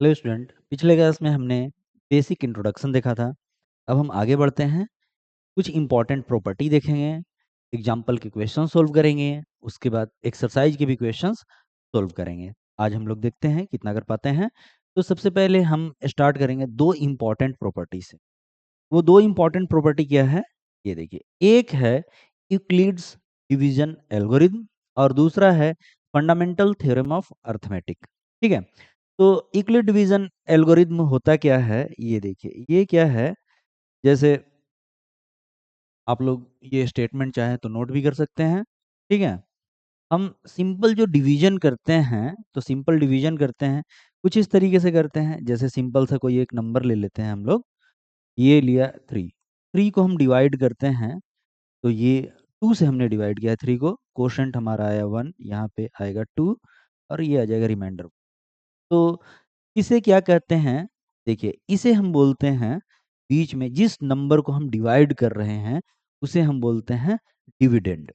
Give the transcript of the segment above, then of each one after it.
Hello student, पिछले class में हमने बेसिक इंट्रोडक्शन देखा था। अब हम आगे बढ़ते हैं, कुछ इंपॉर्टेंट प्रॉपर्टी देखेंगे, एग्जाम्पल के क्वेश्चन सोल्व करेंगे, उसके बाद एक्सरसाइज के भी क्वेश्चंस सोल्व करेंगे। आज हम लोग देखते हैं कितना कर पाते हैं। तो सबसे पहले हम स्टार्ट करेंगे दो इंपॉर्टेंट प्रॉपर्टी से। वो दो इंपॉर्टेंट प्रॉपर्टी क्या है, ये देखिए। एक है यूक्लिड्स डिवीजन एल्गोरिथम और दूसरा है फंडामेंटल थ्योरम ऑफ अर्थमेटिक। ठीक है, तो यूक्लिड डिवीजन एल्गोरिथम होता क्या है, ये देखिए। ये क्या है, जैसे आप लोग ये स्टेटमेंट चाहें तो नोट भी कर सकते हैं। ठीक है, हम सिंपल जो डिवीजन करते हैं, तो सिंपल डिवीजन करते हैं कुछ इस तरीके से करते हैं। जैसे सिंपल सा कोई एक नंबर ले लेते हैं हम लोग, ये लिया 3। 3 को हम डिवाइड करते हैं, तो ये 2 से हमने डिवाइड किया है 3 को। कोशेंट हमारा आया 1, यहाँ पे आएगा 2 और ये आ जाएगा रिमाइंडर। तो इसे क्या कहते हैं, देखिए इसे हम बोलते हैं, बीच में जिस नंबर को हम डिवाइड कर रहे हैं उसे हम बोलते हैं डिविडेंड,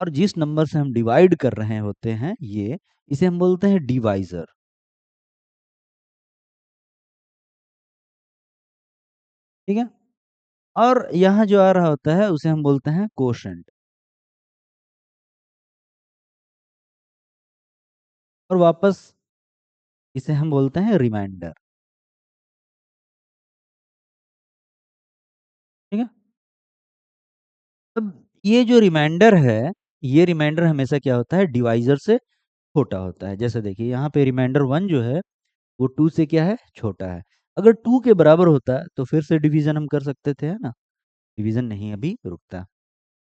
और जिस नंबर से हम डिवाइड कर रहे होते हैं ये, इसे हम बोलते हैं डिवाइजर। ठीक है, और यहाँ जो आ रहा होता है उसे हम बोलते हैं कोशेंट, और वापस इसे हम बोलते हैं रिमाइंडर। ठीक है, अब ये जो रिमाइंडर है, ये रिमाइंडर हमेशा क्या होता है, डिवाइजर से छोटा होता है। जैसे देखिए यहाँ पे रिमाइंडर 1 जो है वो 2 से क्या है, छोटा है। अगर 2 के बराबर होता तो फिर से डिवीजन हम कर सकते थे, है ना। डिवीजन नहीं अभी रुकता।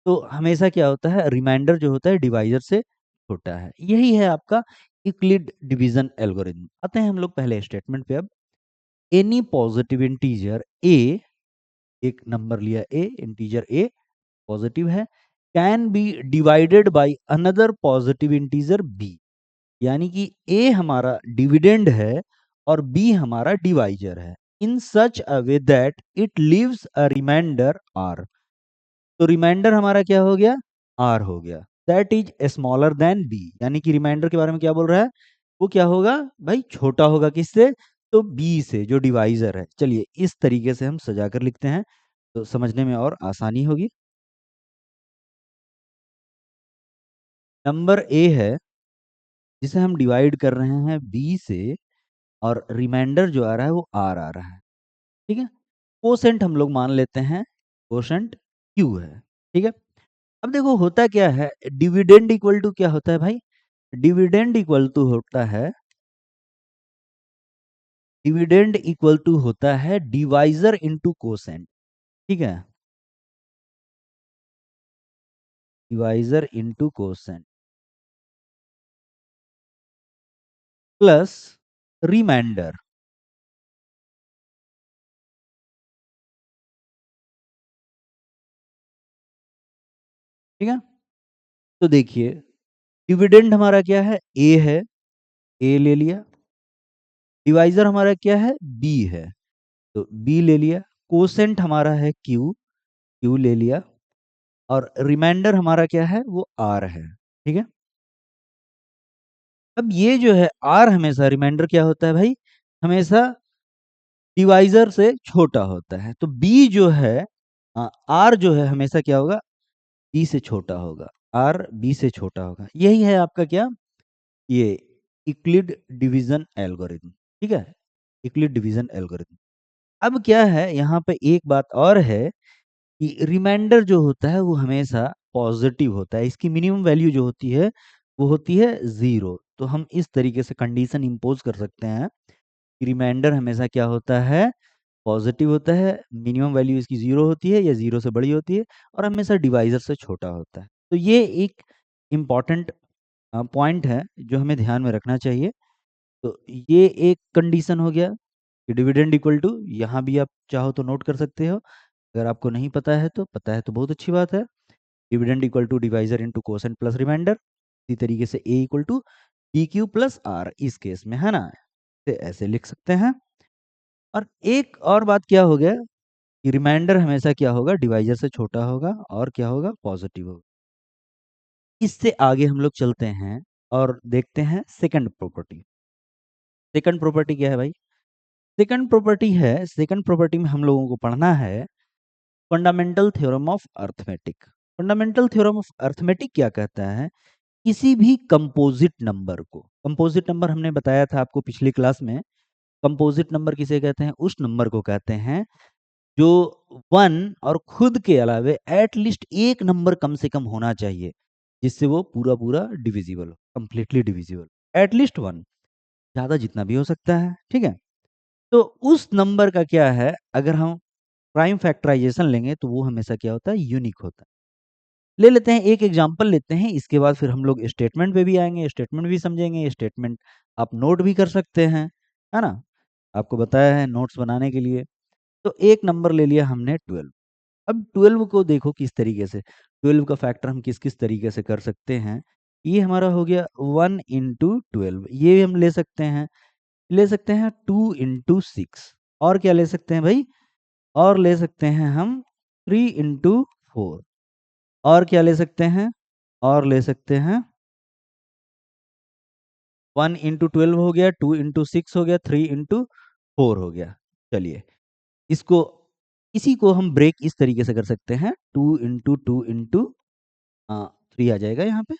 तो हमेशा क्या होता है, रिमाइंडर जो होता है डिवाइजर से छोटा है। यही है आपका यूक्लिड डिवीजन एल्गोरिथम। आते हैं हम लोग पहले स्टेटमेंट पे। अब एनी पॉजिटिव इंटीजर ए, एक नंबर लिया ए, इंटीजर ए पॉजिटिव है, can be divided by another positive integer b. यानी कि ए हमारा डिविडेंड है और बी हमारा डिवाइजर है, in such a way that it leaves a remainder R. तो रिमाइंडर हमारा क्या हो गया, आर हो गया, that is smaller than B. यानी कि रिमाइंडर के बारे में क्या बोल रहा है, वो क्या होगा भाई, छोटा होगा किससे, तो बी से, जो डिवाइजर है। चलिए इस तरीके से हम सजा कर लिखते हैं तो समझने में और आसानी होगी। नंबर ए है जिसे हम डिवाइड कर रहे हैं बी से, और रिमाइंडर जो आ रहा है वो आर आ रहा है। ठीक है, कोसेंट हम लोग मान लेते हैं, कोसेंट क्यू है। ठीक है, अब देखो होता क्या है, डिविडेंड इक्वल टू क्या होता है भाई, डिविडेंड इक्वल टू होता है, डिविडेंड इक्वल टू होता है डिवाइजर इनटू कोसेंट। ठीक है, divisor into quotient plus remainder. ठीक है, तो देखिए डिविडेंड हमारा क्या है, ए है, ए ले लिया। डिवाइजर हमारा क्या है, बी है, तो बी ले लिया। कोसेंट हमारा है क्यू, क्यू ले लिया। और रिमाइंडर हमारा क्या है, वो आर है। ठीक है, अब ये जो है आर, हमेशा रिमाइंडर क्या होता है भाई, हमेशा डिवाइजर से छोटा होता है। तो बी जो है, आर जो है हमेशा क्या होगा, बी से छोटा होगा, आर बी से छोटा होगा। यही है आपका क्या, ये यूक्लिड डिवीजन एल्गोरिथम। ठीक है, यूक्लिड डिवीजन एल्गोरिथम। अब क्या है, यहाँ पे एक बात और है कि रिमाइंडर जो होता है वो हमेशा पॉजिटिव होता है। इसकी मिनिमम वैल्यू जो होती है वो होती है 0। तो हम इस तरीके से कंडीशन इम्पोज कर सकते हैं कि रिमाइंडर हमेशा क्या होता है, पॉजिटिव होता है, मिनिमम वैल्यू इसकी 0 होती है या 0 से बड़ी होती है, और हमेशा डिवाइजर से छोटा होता है। तो ये एक इम्पॉर्टेंट पॉइंट है जो हमें ध्यान में रखना चाहिए। तो ये एक कंडीशन हो गया कि डिविडेंड इक्वल टू, यहाँ भी आप चाहो तो नोट कर सकते हो। अगर आपको नहीं पता है तो, पता है तो बहुत अच्छी बात है। Dividend equal to divisor into quotient plus remainder. इसी तरीके से A equal to D Q plus R, इस केस में, है ना, तो ऐसे लिख सकते हैं। और एक और बात क्या हो गया कि रिमाइंडर हमेशा क्या होगा, डिवाइजर से छोटा होगा और क्या होगा, पॉजिटिव होगा। इससे आगे हम लोग चलते हैं और देखते हैं सेकंड प्रॉपर्टी। सेकंड प्रॉपर्टी क्या है भाई? सेकंड प्रॉपर्टी में हम लोगों को पढ़ना है fundamental theorem of arithmetic. Fundamental theorem of arithmetic क्या कहता है? किसी भी कंपोजिट नंबर को, कंपोजिट नंबर हमने बताया था आपको पिछली क्लास में, कंपोजिट नंबर किसे कहते हैं? उस नंबर को कहते हैं जो वन और खुद के अलावे एटलीस्ट एक नंबर कम से कम होना चाहिए, जिससे वो पूरा पूरा डिविजिबल हो, कंप्लीटली डिविजिबल, एटलीस्ट वन, ज्यादा जितना भी हो सकता है, ठीक है। तो उस नंबर का क्या है, अगर हम प्राइम फैक्टराइजेशन लेंगे तो वो हमेशा क्या होता है? यूनिक होता है। ले लेते हैं एक एग्जांपल लेते हैं, इसके बाद फिर हम लोग स्टेटमेंट पे भी आएंगे, स्टेटमेंट भी समझेंगे, स्टेटमेंट आप नोट भी कर सकते हैं, है ना, आपको बताया है नोट्स बनाने के लिए। तो एक नंबर ले लिया हमने 12। अब 12 को देखो किस तरीके से, 12 का फैक्टर हम किस किस तरीके से कर सकते हैं। ये हमारा हो गया 1 × 12, ये हम ले सकते हैं 2 × 6, और क्या ले सकते हैं भाई? और ले सकते हैं हम 3 × 4, और क्या ले सकते हैं? और ले सकते हैं 1 × 12 हो गया, 2 × 6 हो गया, 3 × 4 हो गया। चलिए इसको, इसी को हम ब्रेक इस तरीके से कर सकते हैं, 2 × 2 × 3 आ जाएगा यहाँ पे,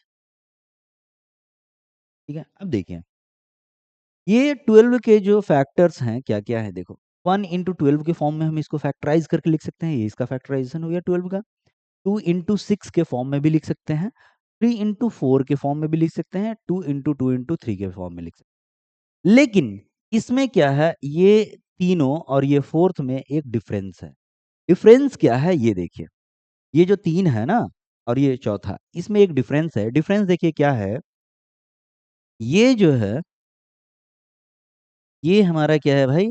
ठीक है। अब देखिए ये 12 के जो फैक्टर्स हैं क्या क्या है, देखो 1 × 12 के फॉर्म में हम इसको फैक्टराइज करके लिख सकते हैं, ये इसका फैक्टराइजेशन हो गया 12 का। 2 × 6 के फॉर्म में भी लिख सकते हैं, 3 × 4 के फॉर्म में भी लिख सकते हैं, 2 × 2 × 3 के फॉर्म में लिख सकते हैं। लेकिन इसमें क्या है, ये तीनों और ये फोर्थ में एक डिफरेंस है। डिफरेंस क्या है ये देखिए, ये जो 3 है ना और ये चौथा, इसमें एक डिफरेंस है। डिफरेंस देखिए क्या है, ये जो है ये हमारा क्या है भाई?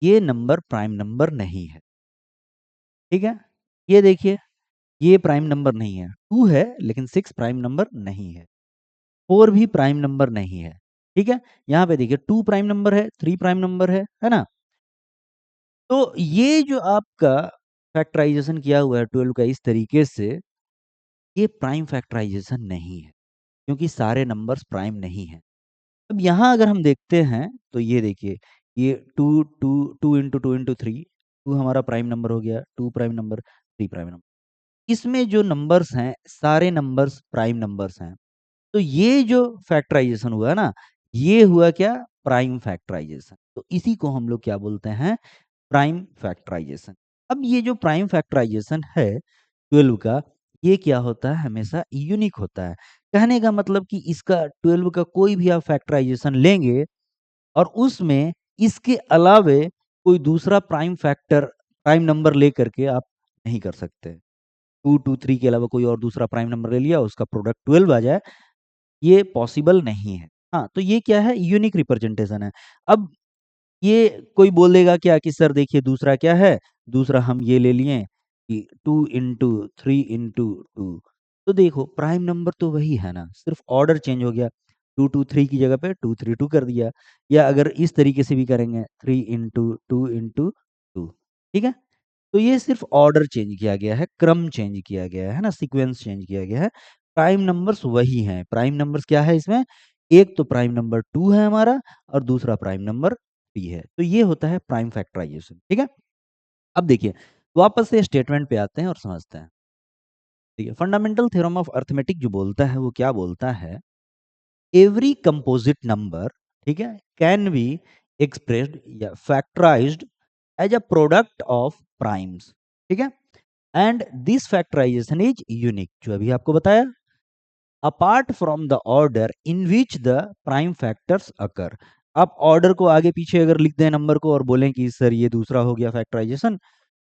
ये नंबर प्राइम नंबर नहीं है, ठीक है। ये देखिए ये प्राइम नंबर नहीं है, 2 है लेकिन 6 प्राइम नंबर नहीं है, 4 भी प्राइम नंबर नहीं है, ठीक है। यहाँ पे देखिए 2 प्राइम नंबर है, 3 प्राइम नंबर है ना। तो ये जो आपका फैक्टराइजेशन किया हुआ है 12 का इस तरीके से, ये प्राइम फैक्टराइजेशन नहीं है, क्योंकि सारे नंबर्स प्राइम नहीं है। अब यहाँ अगर हम देखते हैं तो ये देखिए, ये 2 × 2 × 3, 2 हमारा प्राइम नंबर हो गया, 2 प्राइम नंबर, 3 प्राइम नंबर, इसमें जो नंबर्स हैं सारे नंबर्स प्राइम नंबर्स हैं। तो ये जो फैक्टराइजेशन हुआ है ना, ये हुआ क्या? Prime factorisation. तो इसी को हम लोग क्या बोलते हैं? Prime factorisation. अब ये जो प्राइम फैक्टराइजेशन है 12 का, ये क्या होता है? हमेशा यूनिक होता है। कहने का मतलब कि इसका 12 का कोई भी आप फैक्टराइजेशन लेंगे और उसमें इसके अलावे कोई दूसरा प्राइम नंबर लेकर के आप नहीं कर सकते। 2 2 3 के अलावा कोई और दूसरा प्राइम नंबर ले लिया, उसका प्रोडक्ट 12 आ जाए, ये पॉसिबल नहीं है। हाँ, तो ये क्या है? यूनिक रिप्रेजेंटेशन है। अब ये कोई बोलेगा क्या कि सर देखिए दूसरा क्या है? दूसरा हम ये ले लिए कि 2 × 3 × 2। तो देखो प्राइम नंबर तो वही है ना, सिर्फ ऑर्डर चेंज हो गया। 2 2 3 की जगह पे 2 3 2 कर दिया, या अगर इस तरीके से भी करेंगे 3 × 2 × 2, ठीक है। तो ये सिर्फ ऑर्डर चेंज किया गया है, क्रम चेंज किया गया है ना, सीक्वेंस चेंज किया गया है। प्राइम नंबर्स वही हैं। प्राइम नंबर्स क्या है इसमें? एक तो प्राइम नंबर 2 है हमारा, और दूसरा प्राइम नंबर 3 है। तो ये होता है प्राइम फैक्टराइजेशन, ठीक है। अब देखिए वापस से स्टेटमेंट पे आते हैं और समझते हैं। देखिए फंडामेंटल थ्योरम ऑफ अर्थमेटिक जो बोलता है वो क्या बोलता है? एवरी कंपोजिट नंबर, ठीक है, कैन बी एक्सप्रेस्ड या factorized as a product of primes, ठीक है। And this factorization is unique, जो अभी आपको बताया, apart from the order in which the prime factors occur. आप ऑर्डर को आगे पीछे अगर लिख दें नंबर को और बोलें कि सर ये दूसरा हो गया फैक्टराइजेशन,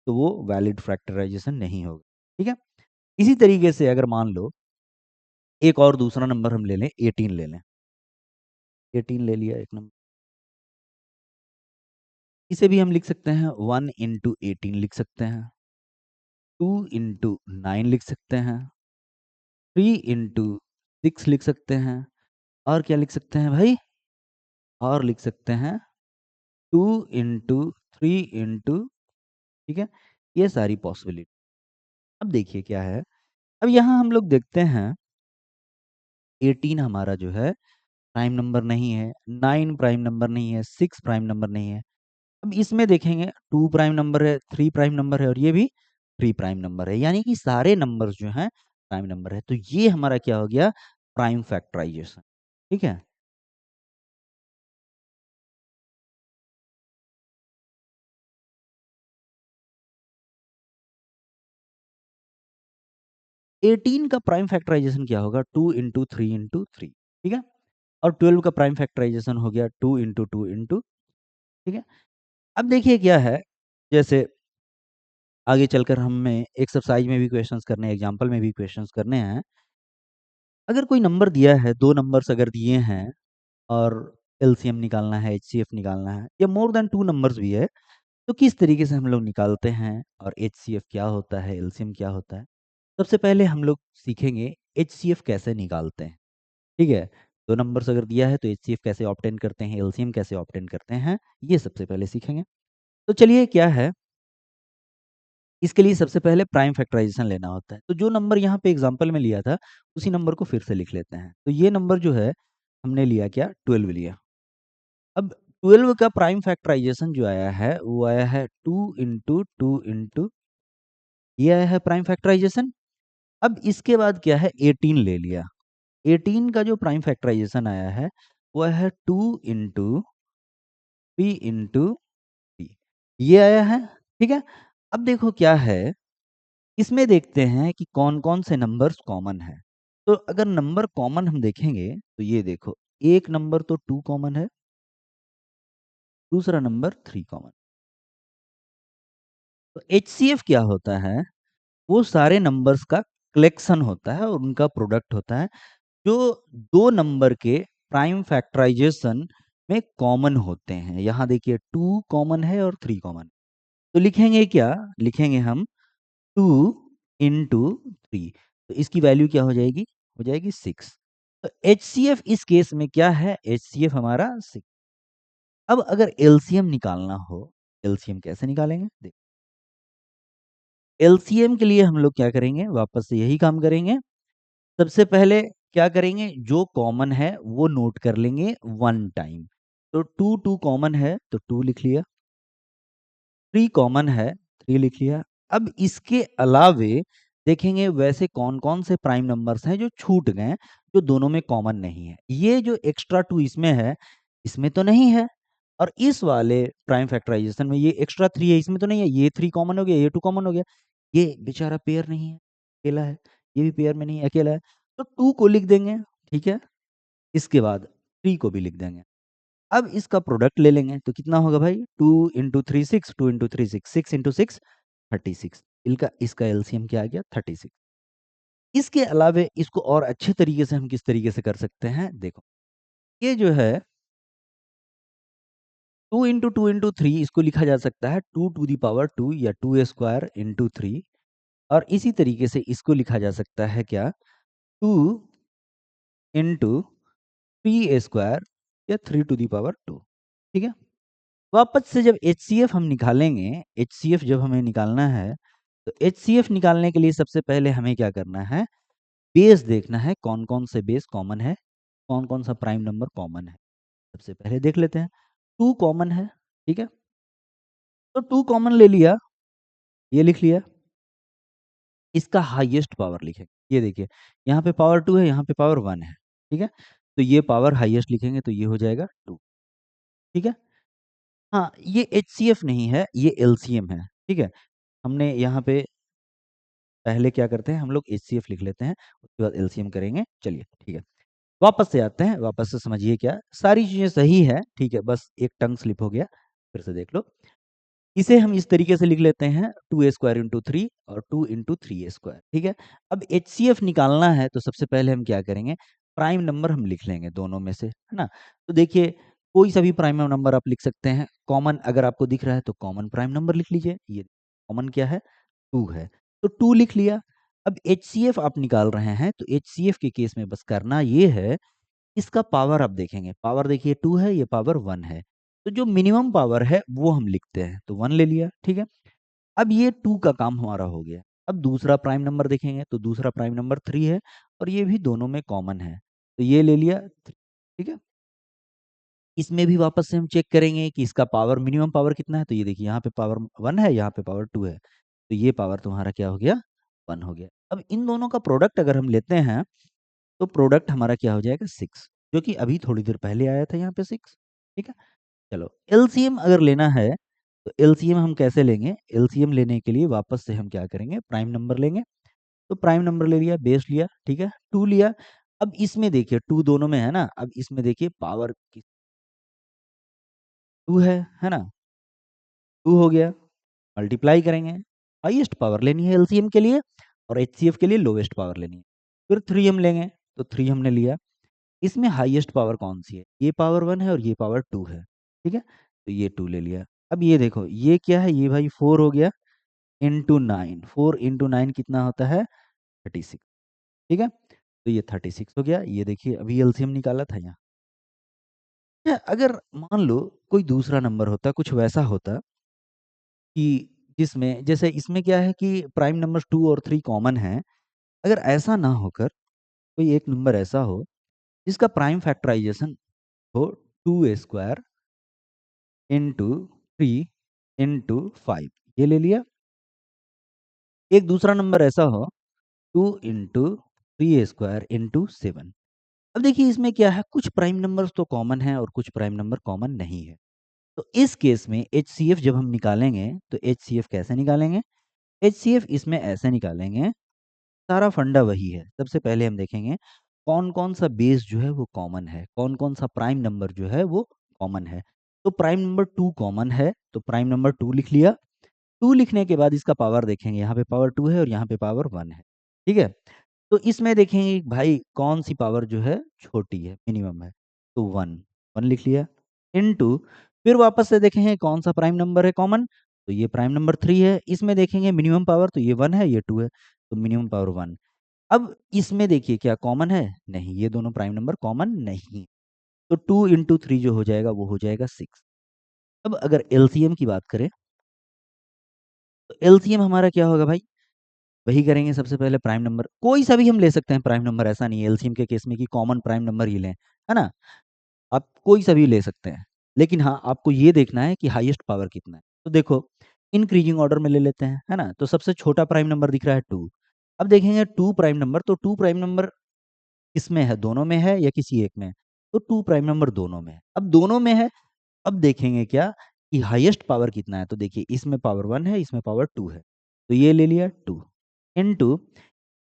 तो वो वैलिड फैक्टराइजेशन नहीं होगा, ठीक है। इसी तरीके से अगर मान लो एक और दूसरा नंबर हम ले लें, 18 ले लें, 18 ले लिया एक नंबर, इसे भी हम लिख सकते हैं 1 × 18 लिख सकते हैं, 2 × 9 लिख सकते हैं, 3 × 6 लिख सकते हैं, और क्या लिख सकते हैं भाई? और लिख सकते हैं 2 × 3 × ठीक है। ये सारी पॉसिबिलिटी। अब देखिए क्या है, अब यहाँ हम लोग देखते हैं 18 हमारा जो है प्राइम नंबर नहीं है, 9 प्राइम नंबर नहीं है, 6 प्राइम नंबर नहीं है। अब इसमें देखेंगे 2 प्राइम नंबर है, 3 प्राइम नंबर है और ये भी 3 प्राइम नंबर है, यानी कि सारे नंबर्स जो हैं प्राइम नंबर है। तो ये हमारा क्या हो गया, प्राइम फैक्टराइजेशन। ठीक है। 18 का प्राइम फैक्टराइजेशन क्या होगा, 2 इंटू 3 इंटू 3। ठीक है। और 12 का प्राइम फैक्टराइजेशन हो गया 2 इंटू 2 इंटू। ठीक है। अब देखिए क्या है, जैसे आगे चलकर हमें एक्सरसाइज में भी क्वेश्चंस करने हैं, एग्जाम्पल में भी क्वेश्चंस करने हैं। अगर कोई नंबर दिया है, दो नंबर्स अगर दिए हैं और एलसीएम निकालना है, एचसीएफ निकालना है, या मोर देन टू नंबर्स भी है, तो किस तरीके से हम लोग निकालते हैं और एचसीएफ क्या होता है, एलसीएम क्या होता है। सबसे पहले हम लोग सीखेंगे एचसीएफ कैसे निकालते हैं। ठीक है। दो नंबर्स अगर दिया है तो एचसीएफ कैसे ऑब्टेन करते हैं, एलसीएम कैसे ऑब्टेन करते हैं, ये सबसे पहले सीखेंगे। तो चलिए क्या है, इसके लिए सबसे पहले प्राइम फैक्टराइजेशन लेना होता है। तो जो नंबर यहाँ पे एग्जांपल में लिया था, उसी नंबर को फिर से लिख लेते हैं। तो ये नंबर जो है हमने लिया क्या, 12 लिया। अब 12 का प्राइम फैक्टराइजेशन जो आया है वो आया है 2 इंटू 2 इंटू, ये आया है प्राइम फैक्टराइजेशन। अब इसके बाद क्या है, 18 ले लिया। 18 का जो प्राइम फैक्टराइजेशन आया है वो है 2 इंटू 3 इंटू 3, ये आया है। ठीक है। अब देखो क्या है, इसमें देखते हैं कि कौन कौन से नंबर्स कॉमन है। तो अगर नंबर कॉमन हम देखेंगे तो ये देखो, एक नंबर तो 2 कॉमन है, दूसरा नंबर 3 कॉमन। तो एचसीएफ क्या होता है, वो सारे नंबर्स का कलेक्शन होता है और उनका प्रोडक्ट होता है, जो दो नंबर के प्राइम फैक्टराइजेशन में कॉमन होते हैं। यहाँ देखिए 2 कॉमन है और 3 कॉमन। तो लिखेंगे क्या, लिखेंगे हम 2 इंटू 3। तो इसकी वैल्यू क्या हो जाएगी 6। तो एचसीएफ इस केस में क्या है, एचसीएफ हमारा 6। अब अगर एलसीएम निकालना हो, एलसीएम कैसे निकालेंगे, देख एलसीएम के लिए हम लोग क्या करेंगे, वापस से यही काम करेंगे। सबसे पहले क्या करेंगे, जो कॉमन है वो नोट कर लेंगे वन टाइम। तो 2 2 कॉमन है तो 2 लिख लिया, 3 कॉमन है 3 लिख लिया। अब इसके अलावे देखेंगे वैसे कौन कौन से प्राइम नंबर्स हैं जो छूट गए, जो दोनों में कॉमन नहीं है। ये जो एक्स्ट्रा 2 इसमें है, इसमें तो नहीं है। और इस वाले प्राइम फैक्टराइजेशन में ये एक्स्ट्रा 3 है, इसमें तो नहीं है। ये 3 कॉमन हो गया, ये 2 कॉमन हो गया। ये बेचारा पेयर नहीं है, अकेला है। ये भी पेयर में नहीं है, अकेला है। तो 2 को लिख देंगे। ठीक है। इसके बाद 3 को भी लिख देंगे। अब इसका प्रोडक्ट ले लेंगे तो कितना होगा भाई, 2 इंटू 3 6, 2 इंटू 3 6, 6 इंटू 6 36। इसका एलसीएम क्या आ गया, 36। इसके अलावे इसको और अच्छे तरीके से हम किस तरीके से कर सकते हैं, देखो ये जो है 2 इसको लिखा जा सकता है 2 टू दी पावर 2 या 2 स्क्वायर इंटू 3। और इसी तरीके से इसको लिखा जा सकता है क्या, 2 इंटू 3 स्क्वायर या 3 टू दी पावर 2। ठीक है। वापस से जब एचसीएफ हम निकालेंगे, एचसीएफ जब हमें निकालना है, तो एचसीएफ निकालने के लिए सबसे पहले हमें क्या करना है, बेस देखना है, कौन कौन से बेस कॉमन है, कौन कौन सा प्राइम नंबर कॉमन है। सबसे पहले देख लेते हैं, 2 कॉमन है। ठीक है। तो 2 कॉमन ले लिया, ये लिख लिया। इसका हाईएस्ट पावर लिखेंगे, ये देखिए यहाँ पे पावर 2 है, यहाँ पे पावर 1 है। ठीक है। तो ये पावर हाईएस्ट लिखेंगे तो ये हो जाएगा 2। ठीक है। हाँ, ये एचसीएफ नहीं है, ये एलसीएम है। ठीक है। हमने यहाँ पे पहले क्या करते हैं, हम लोग एचसीएफ लिख लेते हैं, उसके बाद एलसीएम करेंगे। चलिए ठीक है, वापस से आते हैं, वापस से समझिए क्या, सारी चीजें सही है। ठीक है, बस एक टंग स्लिप हो गया, फिर से देख लो। इसे हम इस तरीके से लिख लेते हैं 2 स्क्वायर इंटू 3 और 2 इंटू 3 स्क्वायर। ठीक है। अब एचसीएफ निकालना है तो सबसे पहले हम क्या करेंगे, प्राइम नंबर हम लिख लेंगे दोनों में से, है ना। तो देखिए कोई सा भी प्राइम नंबर आप लिख सकते हैं, कॉमन अगर आपको दिख रहा है तो कॉमन प्राइम नंबर लिख लीजिए। ये कॉमन क्या है, 2 है, तो 2 लिख लिया। अब एचसीएफ आप निकाल रहे हैं तो एचसीएफ के केस में बस करना ये है, इसका पावर आप देखेंगे, पावर देखिए 2 है, ये पावर 1 है। तो जो मिनिमम पावर है वो हम लिखते हैं, तो 1 ले लिया। ठीक है। अब ये 2 का काम हमारा हो गया। अब दूसरा प्राइम नंबर देखेंगे तो दूसरा प्राइम नंबर 3 है और ये भी दोनों में कॉमन है। तो ये ले लिया, ठीक है। इसमें भी वापस से हम चेक करेंगे कि इसका पावर, मिनिमम पावर कितना है। तो ये देखिए यहाँ पे पावर 1 है, यहाँ पे पावर 2 है, तो ये पावर तुम्हारा क्या हो गया, 1 हो गया। अब इन दोनों का प्रोडक्ट अगर हम लेते हैं तो प्रोडक्ट हमारा क्या हो जाएगा, 6, जो कि अभी थोड़ी देर पहले आया था यहाँ पे 6, ठीक है। चलो एलसीएम अगर लेना है तो एलसीएम हम कैसे लेंगे, एलसीएम लेने के लिए वापस से हम क्या करेंगे, प्राइम नंबर लेंगे। तो प्राइम नंबर ले लिया, बेस लिया, ठीक है, 2 लिया। अब इसमें देखिए 2 दोनों में है ना, अब इसमें देखिए पावर 2 है ना, 2 हो गया, मल्टीप्लाई करेंगे। हाईएस्ट पावर लेनी है एलसीएम के लिए और एचसीएफ के लिए लोवेस्ट पावर लेनी है। फिर 3 हम लेंगे, तो 3 हमने लिया। इसमें हाईएस्ट पावर कौन सी है, ये पावर 1 है और ये पावर 2 है, ठीक है, तो ये 2 ले लिया। अब ये देखो ये क्या है, ये भाई 4 हो गया इंटू 9, 4 इंटू 9 कितना होता है, 36, ठीक है। तो ये 36 हो गया। ये देखिए अभी एलसीएम निकाला था यहाँ। अगर मान लो कोई दूसरा नंबर होता, कुछ वैसा होता कि जिसमें, जैसे इसमें क्या है कि प्राइम नंबर 2 और 3 कॉमन है। अगर ऐसा ना होकर कोई एक नंबर ऐसा हो जिसका प्राइम फैक्टराइजेशन हो 2 स्क्वायर इंटू 3 इंटू 5, ये ले लिया। एक दूसरा नंबर ऐसा हो 2 इंटू 3 स्क्वायर इंटू 7। अब देखिए इसमें क्या है, कुछ प्राइम नंबर्स तो कॉमन है और कुछ प्राइम नंबर कॉमन नहीं है। तो इस केस में एचसीएफ जब हम निकालेंगे तो एचसीएफ कैसे निकालेंगे, एचसीएफ इसमें ऐसे निकालेंगे। सारा फंडा वही है। सबसे पहले हम देखेंगे कौन कौन सा बेस जो है वो कॉमन है, कौन कौन सा प्राइम नंबर जो है वो कॉमन है। तो प्राइम नंबर 2 कॉमन है, तो प्राइम नंबर 2 लिख लिया। 2 लिखने के बाद इसका पावर देखेंगे, यहाँ पे पावर 2 है और यहाँ पे पावर 1 है, ठीक है। तो इसमें देखेंगे भाई कौन सी पावर जो है छोटी है, मिनिमम है, तो 1, 1 लिख लिया। इनटू, फिर वापस से देखेंगे कौन सा प्राइम नंबर है कॉमन, तो ये प्राइम नंबर 3 है। इसमें देखेंगे मिनिमम पावर, तो ये 1 है, ये 2 है, तो मिनिमम पावर 1। अब इसमें देखिए क्या कॉमन है, नहीं, ये दोनों प्राइम नंबर कॉमन नहीं। तो 2 इंटू 3 जो हो जाएगा वो हो जाएगा 6। अब अगर एलसीएम की बात करें तो एलसीएम हमारा क्या होगा भाई, वही करेंगे। सबसे पहले प्राइम नंबर कोई सा भी हम ले सकते हैं, प्राइम नंबर ऐसा नहीं है एलसीएम के केस में कि कॉमन प्राइम नंबर ही लें, है ना। आप कोई सा भी ले सकते हैं, लेकिन हाँ आपको ये देखना है कि हाईएस्ट पावर कितना है। तो देखो इंक्रीजिंग ऑर्डर में ले लेते हैं, है ना। तो सबसे छोटा प्राइम नंबर दिख रहा है 2। अब देखेंगे 2 प्राइम नंबर, तो 2 प्राइम नंबर किसमें है, दोनों में है या किसी एक में है, तो 2 प्राइम नंबर दोनों में है। अब दोनों में है, अब देखेंगे क्या कि हाईएस्ट पावर कितना है। तो देखिए इसमें पावर 1 है, इसमें पावर 2 है, तो ये ले लिया 2 इनटू,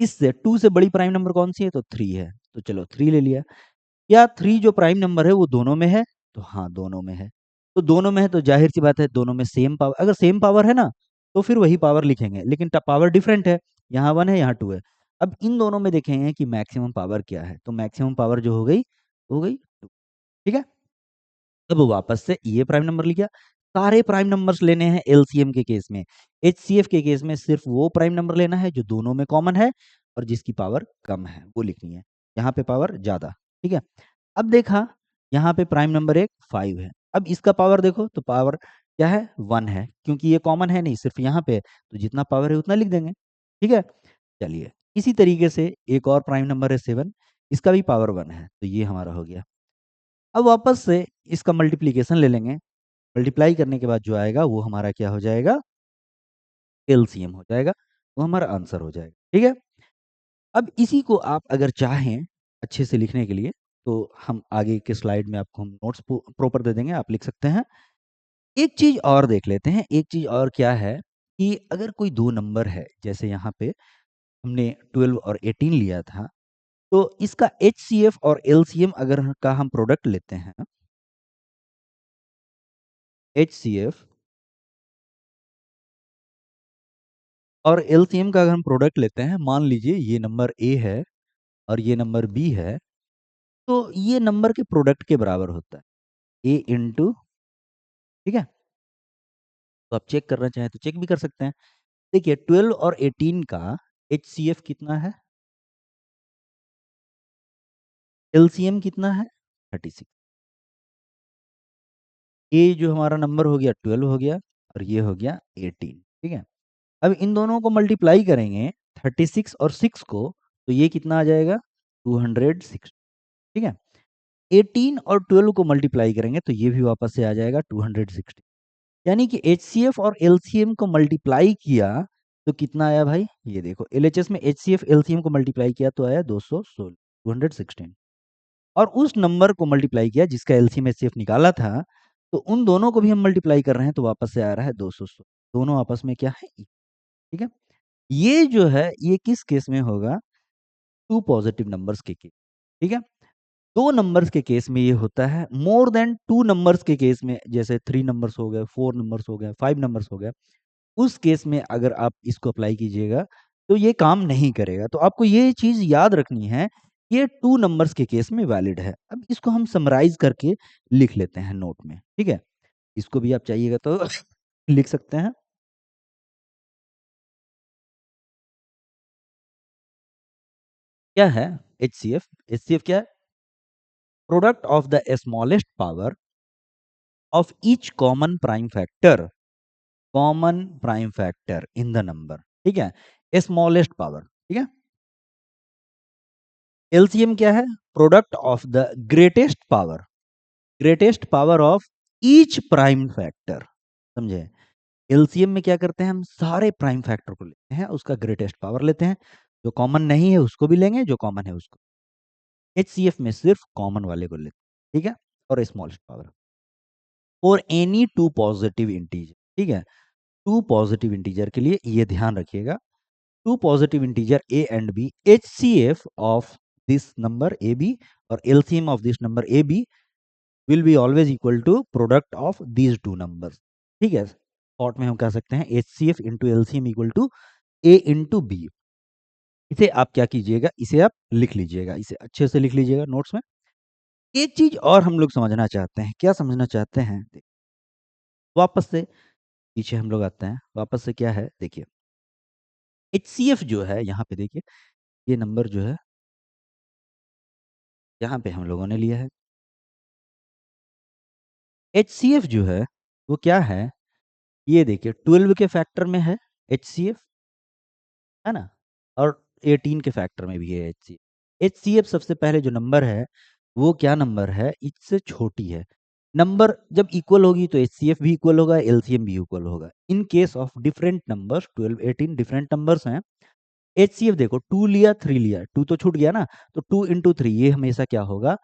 इससे 2 से बड़ी प्राइम नंबर कौन सी है, तो 3 है, तो चलो 3 ले लिया। या 3 जो प्राइम नंबर है वो दोनों में है, तो हाँ दोनों में है। तो दोनों में है तो जाहिर सी बात है दोनों में सेम पावर, अगर सेम पावर है ना तो फिर वही पावर लिखेंगे, लेकिन पावर डिफरेंट है, यहाँ 1 है यहाँ 2 है। अब इन दोनों में देखेंगे कि मैक्सिमम पावर क्या है, तो मैक्सिमम पावर जो हो गई 2, ठीक है। अब वापस से ये प्राइम नंबर लिखा। सारे प्राइम नंबर्स लेने हैं एलसीएम के केस में। एचसीएफ के केस में सिर्फ वो प्राइम नंबर लेना है जो दोनों में कॉमन है और जिसकी पावर कम है वो लिखनी है, यहाँ पे पावर ज्यादा, ठीक है। अब देखा यहाँ पे प्राइम नंबर एक 5 है। अब इसका पावर देखो तो पावर क्या है, 1 है, क्योंकि ये कॉमन है नहीं, सिर्फ यहाँ पे है, तो जितना पावर है उतना लिख देंगे, ठीक है। चलिए इसी तरीके से एक और प्राइम नंबर है 7, इसका भी पावर 1 है, तो ये हमारा हो गया। अब वापस से इसका मल्टीप्लीकेशन ले लेंगे। मल्टीप्लाई करने के बाद जो आएगा वो हमारा क्या हो जाएगा, एलसीएम हो जाएगा, वो हमारा आंसर हो जाएगा, ठीक है। अब इसी को आप अगर चाहें अच्छे से लिखने के लिए तो हम आगे के स्लाइड में आपको हम नोट्स प्रॉपर दे देंगे, आप लिख सकते हैं। एक चीज और देख लेते हैं, एक चीज और क्या है कि अगर कोई दो नंबर है, जैसे यहाँ पे हमने 12 और 18 लिया था, तो इसका एचसीएफ और एलसीएम अगर का हम प्रोडक्ट लेते हैं, एचसीएफ और एलसीएम का अगर हम प्रोडक्ट लेते हैं, मान लीजिए ये नंबर ए है और ये नंबर बी है, तो ये नंबर के प्रोडक्ट के बराबर होता है, ए इंटू, ठीक है। तो आप चेक करना चाहें तो चेक भी कर सकते हैं। देखिए 12 और 18 का एचसीएफ कितना है, एलसीएम कितना है, 36। ये जो हमारा नंबर हो गया 12 हो गया और ये हो गया 18, ठीक है। अब इन दोनों को मल्टीप्लाई करेंगे 36 और 6 को, तो ये कितना आ जाएगा, 260, ठीक है? 18 और 12 को मल्टीप्लाई करेंगे तो ये भी वापस से आ जाएगा 260। यानी कि एचसीएफ और एलसीएम को मल्टीप्लाई किया तो कितना आया भाई? ये देखो एलएचएस में एचसीएफ एलसीएम को मल्टीप्लाई किया तो आया 216, 216। और उस नंबर को मल्टीप्लाई किया जिसका एलसीएम एचसीएफ निकाला था, तो उन दोनों को भी हम मल्टीप्लाई कर रहे हैं तो वापस से आ रहा है 216। दोनों आपस में क्या है? ठीक है? ये जो है ये किस केस में होगा? टू पॉजिटिव नंबर्स के केस। ठीक है? दो नंबर्स के केस में ये होता है। मोर देन टू नंबर्स के केस में, जैसे 3 नंबर्स हो गए, 4 नंबर्स हो गए, 5 नंबर्स हो गए, उस केस में अगर आप इसको अप्लाई कीजिएगा तो ये काम नहीं करेगा। तो आपको ये चीज़ याद रखनी है, ये 2 नंबर्स के केस में वैलिड है। अब इसको हम समराइज़ करके लिख लेते हैं नोट में, ठीक है? इसको भी आप चाहिएगा तो लिख सकते हैं। क्या है एचसीएफ? एचसीएफ क्या है? Product of the smallest power of each common prime factor in the number. ठीक है? Smallest power. ठीक है? एलसीएम क्या है? Product of the greatest power of each prime factor. समझे? एलसीएम में क्या करते हैं, हम सारे प्राइम फैक्टर को लेते हैं, उसका ग्रेटेस्ट पावर लेते हैं, जो कॉमन नहीं है उसको भी लेंगे, जो कॉमन है उसको। एचसीएफ में सिर्फ कॉमन वाले को लेते हैं। ठीक है? और स्मॉलेस्ट पावर और एनी टू पॉजिटिव इंटीजर। ठीक है? टू पॉजिटिव इंटीजर के लिए ये ध्यान रखिएगा, two positive integer A and B, HCF of this number A B और LCM of this number A B will be always equal to product of these two numbers. ठीक है? Short में हम कह सकते हैं HCF into LCM equal to A into B. इसे आप क्या कीजिएगा, इसे आप लिख लीजिएगा, इसे अच्छे से लिख लीजिएगा नोट्स में। एक चीज और हम लोग समझना चाहते हैं, क्या समझना चाहते हैं? वापस से पीछे हम लोग आते हैं, वापस से क्या है देखिए, एचसीएफ जो है यहाँ पे देखिए, ये नंबर जो है यहाँ पे हम लोगों ने लिया है। एचसीएफ जो है वो क्या है? ये देखिए 12 के फैक्टर में है एचसीएफ, है ना? और 18 के फैक्टर में भी है एचसीएफ। एचसीएफ सबसे पहले जो नंबर है वो क्या नंबर है? इससे छोटी है। नंबर जब इक्वल होगी तो एचसीएफ भी इक्वल होगा, एलसीएम भी इक्वल होगा। In case of different numbers, 12 18 different numbers हैं, एचसीएफ देखो 2 लिया 3 लिया, 2 तो छूट गया ना, तो 2 इंटू 3 ये हमेशा क्या होगा?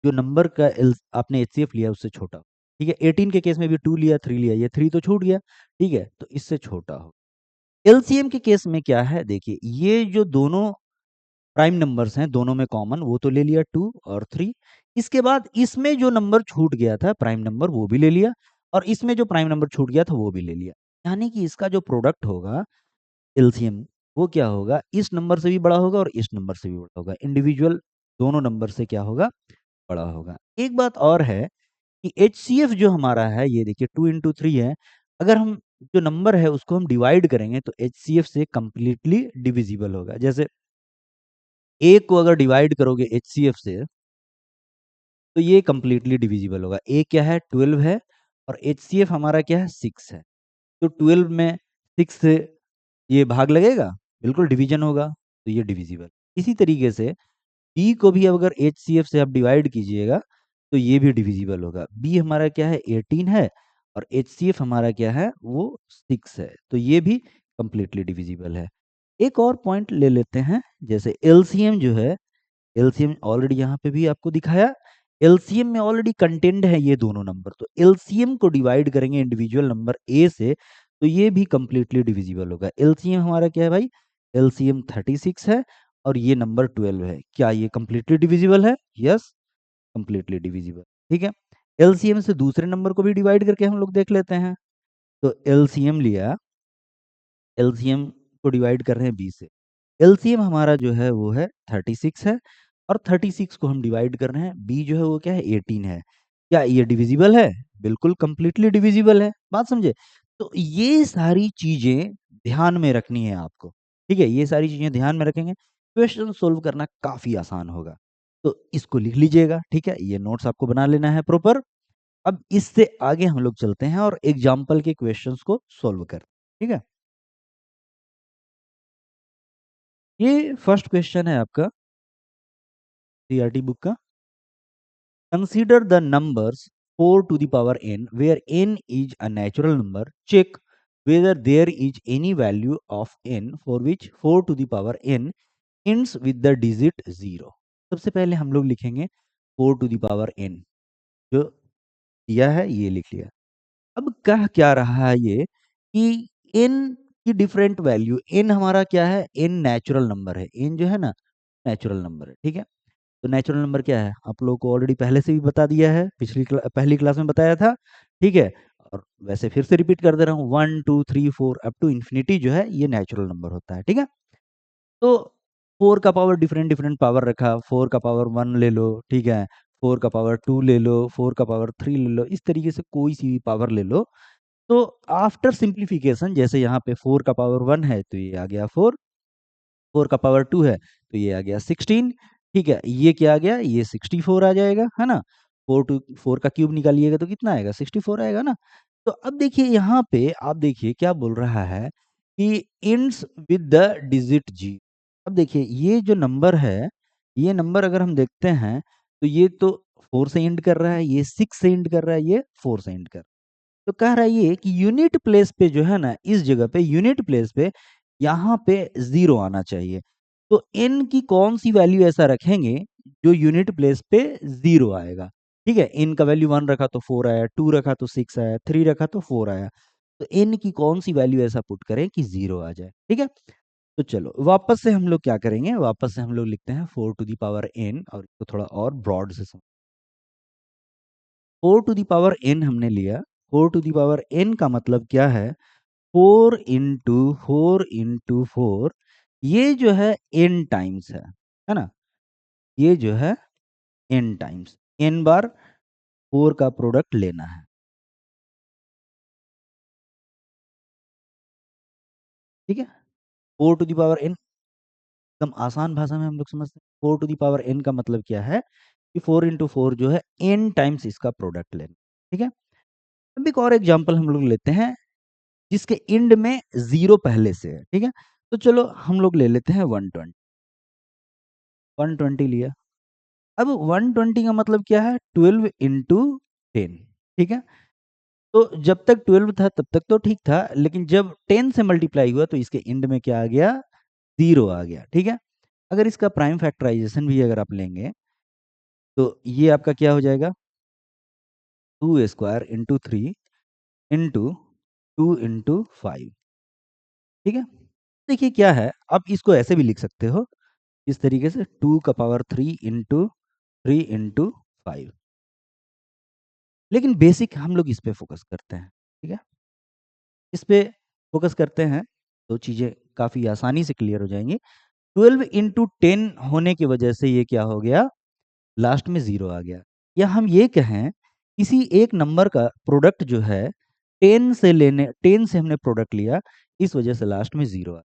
जो नंबर का आपने एचसीएफ लिया उससे छोटा। ठीक है? 18 के केस में भी 2 लिया 3 लिया, ये 3 तो छूट गया। ठीक है? तो इससे छोटा हो। एलसीएम के केस में क्या है देखिए, ये जो दोनों प्राइम नंबर्स हैं दोनों में कॉमन, वो तो ले लिया 2 और 3। इसके बाद इसमें जो नंबर छूट गया था प्राइम नंबर वो भी ले लिया, और इसमें जो प्राइम नंबर छूट गया था वो भी ले लिया। यानी कि इसका जो प्रोडक्ट होगा एलसीएम, वो क्या होगा? इस नंबर से भी बड़ा होगा और इस नंबर से भी बड़ा होगा। इंडिविजुअल दोनों नंबर से क्या होगा? बड़ा होगा। एक बात और है कि एचसीएफ जो हमारा है, ये देखिए 2 इंटू 3 है। अगर हम जो नंबर है उसको हम डिवाइड करेंगे तो एचसीएफ से कंप्लीटली डिविजिबल होगा। जैसे ए को अगर डिवाइड करोगे एचसीएफ से तो ये कंप्लीटली डिविजिबल होगा। ए क्या है? 12 है, और एचसीएफ हमारा क्या है? 6 है। तो 12 में 6 से ये भाग लगेगा, बिल्कुल डिवीजन होगा, तो ये डिविजिबल। इसी तरीके से बी को भी अगर एचसीएफ से आप डिवाइड कीजिएगा तो ये भी डिविजिबल होगा। बी हमारा क्या है? 18 है, और एचसीएफ हमारा क्या है? वो 6 है, तो ये भी कंप्लीटली डिविजिबल है। एक और पॉइंट ले लेते हैं, जैसे एलसीएम जो है, एलसीएम ऑलरेडी यहाँ पे भी आपको दिखाया, एलसीएम में ऑलरेडी कंटेंट है ये दोनों नंबर, तो एलसीएम को डिवाइड करेंगे इंडिविजुअल नंबर ए से तो ये भी कंप्लीटली डिविजिबल होगा। एलसीएम हमारा क्या है भाई? एलसीएम 36 है, और ये नंबर 12 है। क्या ये कंप्लीटली डिविजिबल है? Yes, completely divisible. ठीक है? एलसीएम से दूसरे नंबर को भी डिवाइड करके हम लोग देख लेते हैं। तो एलसीएम लिया, एलसीएम को डिवाइड कर रहे हैं बी से। एलसीएम हमारा जो है वो है 36 है, और 36 को हम डिवाइड कर रहे हैं, बी जो है वो क्या है? 18 है। क्या ये डिविजिबल है? बिल्कुल कंप्लीटली डिविजिबल है। बात समझे? तो ये सारी चीजें ध्यान में रखनी है आपको। ठीक है? ये सारी चीजें ध्यान में रखेंगे, क्वेश्चन सोल्व करना काफी आसान होगा। तो इसको लिख लीजिएगा। ठीक है? ये नोट्स आपको बना लेना है प्रॉपर। अब इससे आगे हम लोग चलते हैं और एग्जाम्पल के क्वेश्चंस को सोल्व करते हैं। ठीक है? ये फर्स्ट क्वेश्चन है आपका सीआरटी बुक का। Consider the numbers 4 to the power n where n is a natural number. Check whether there is any value of n for which 4 to the power n ends with the digit 0. सबसे पहले हम लोग लिखेंगे 4 to the power n, जो दिया है ये लिख लिया। अब कह क्या रहा है ये कि n की डिफरेंट वैल्यू, n हमारा क्या है, n नेचुरल नंबर है, n जो है ना नेचुरल नंबर है, ठीक है। तो नेचुरल नंबर क्या है, आप लोगों को ऑलरेडी पहले से भी बता दिया है, पहली क्लास में बताया था, ठीक है। और वैसे फिर से रिपीट कर दे रहा हूँ, 1 2 3 4 अप टू इन्फिनिटी जो है ये नेचुरल नंबर होता है, ठीक है। तो 4 का पावर डिफरेंट डिफरेंट पावर रखा, 4 का पावर 1 ले लो, ठीक है, 4 का पावर 2 ले लो, 4 का पावर 3 ले लो, इस तरीके से कोई सी भी पावर ले लो। तो आफ्टर सिंप्लीफिकेशन, जैसे यहाँ पे 4 का पावर 1 है तो ये आ गया 4, 4 का पावर 2 है तो ये आ गया 16, ठीक है, ये क्या आ गया, ये 64 आ जाएगा, है ना। 4 का क्यूब निकालिएगा तो कितना आएगा, 64 आएगा ना। तो अब देखिए यहाँ पे आप देखिए क्या बोल रहा है कि इंड्स विद द डिजिट जी। अब देखिए ये जो नंबर है, ये नंबर अगर हम देखते हैं तो ये तो 4 से एंड कर रहा है, ये 6 से एंड कर रहा है, ये 4 से एंड कर रहा है। तो कह रहा है ये कि यूनिट प्लेस पे जो है ना, इस जगह पे यूनिट प्लेस पे यहाँ पे 0 आना चाहिए। तो n की कौन सी वैल्यू ऐसा रखेंगे जो यूनिट प्लेस पे 0 आएगा, ठीक है। n का वैल्यू 1 रखा तो 4 आया, 2 रखा तो 6 आया, 3 रखा तो 4 आया। तो n की कौन सी वैल्यू ऐसा पुट करें कि 0 आ जाए, ठीक है। तो चलो वापस से हम लोग क्या करेंगे, वापस से हम लोग लिखते हैं 4 टू दी पावर n, और इसको थोड़ा और ब्रॉड से 4 टू दी पावर n हमने लिया। 4 टू दी पावर n का मतलब क्या है, 4 into 4 into 4, ये जो है n टाइम्स है ना। ये जो है n टाइम्स, n बार 4 का प्रोडक्ट लेना है, ठीक है। 4 टू दी पावर n एकदम आसान भाषा में हम लोग समझते हैं। 4 टू दी पावर n का मतलब क्या है कि 4 into 4 जो है n टाइम्स इसका प्रोडक्ट लेना, ठीक है। अब एक और एग्जांपल हम लोग लेते हैं जिसके एंड में 0 पहले से है, ठीक है। तो चलो हम लोग ले लेते हैं 120, 120 लिया। अब 120 का मतलब क्या है, 12 into 10, ठीक है। तो जब तक 12 था तब तक तो ठीक था, लेकिन जब 10 से मल्टीप्लाई हुआ तो इसके एंड में क्या आ गया, 0 आ गया, ठीक है। अगर इसका प्राइम फैक्टराइजेशन भी अगर आप लेंगे तो ये आपका क्या हो जाएगा, 2² into 3 into 2 into 5, ठीक है। देखिए क्या है, आप इसको ऐसे भी लिख सकते हो इस तरीके से, 2 का पावर 3 into 3 into 5, लेकिन बेसिक हम लोग इस पे फोकस करते हैं, ठीक है। इस पे फोकस करते हैं तो चीज़ें काफ़ी आसानी से क्लियर हो जाएंगी। 12 into 10 होने की वजह से ये क्या हो गया, लास्ट में 0 आ गया। या हम ये कहें किसी एक नंबर का प्रोडक्ट जो है 10 से हमने प्रोडक्ट लिया, इस वजह से लास्ट में 0 आ।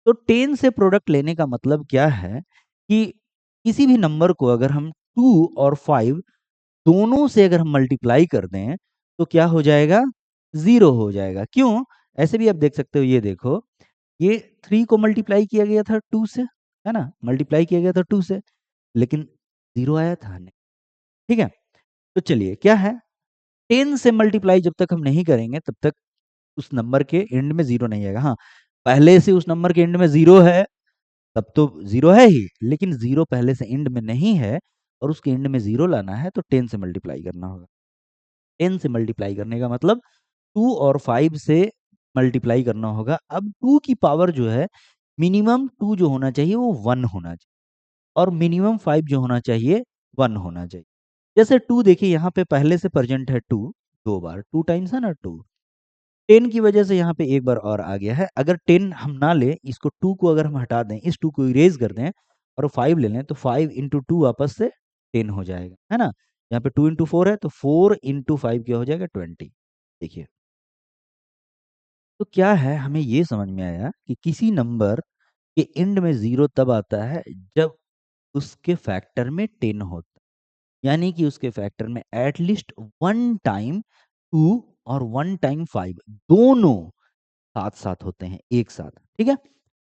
तो 10 से प्रोडक्ट लेने का मतलब क्या है कि किसी भी नंबर को अगर हम 2 और 5 दोनों से अगर हम मल्टीप्लाई कर दें तो क्या हो जाएगा, 0 हो जाएगा। क्यों, ऐसे भी आप देख सकते हो, ये देखो, ये 3 को मल्टीप्लाई किया गया था 2 से, है ना, मल्टीप्लाई किया गया था 2 से, लेकिन 0 आया था नहीं, ठीक है। तो चलिए क्या है, 10 से मल्टीप्लाई जब तक हम नहीं करेंगे तब तक उस नंबर के एंड में 0 नहीं आएगा। हाँ, पहले से उस नंबर के एंड में 0 है तब तो 0 है ही, लेकिन 0 पहले से एंड में नहीं है और उसके एंड में 0 लाना है तो 10 से मल्टीप्लाई करना होगा। 10 से मल्टीप्लाई करने का मतलब 2 और 5 से मल्टीप्लाई करना होगा। अब 2 की पावर जो है, मिनिमम 2 जो होना चाहिए वो 1 होना चाहिए, और मिनिमम 5 जो होना चाहिए 1 होना चाहिए। जैसे 2 देखिए यहाँ पे पहले से प्रेजेंट है 2, 2 बार, 2 टाइम्स है ना 2, 10 की वजह से यहाँ पे एक बार और आ गया है। अगर 10 हम ना लें, इसको 2 को अगर हम हटा दें, इस 2 को इरेज कर दें और 5 ले लें तो 5 into 2 आपस से 10 हो जाएगा, है ना। यहाँ पे 2 into 4 है तो 4 into 5 क्या हो जाएगा, 20। देखिए, तो क्या है, हमें ये समझ में आया कि किसी नंबर के एंड में 0 तब आता है जब उसके फैक्टर में 10 होता है, यानी कि उसके फैक्टर में एटलीस्ट 1 टाइम 2 और 1 टाइम 5 दोनों साथ साथ होते हैं, एक साथ, ठीक है।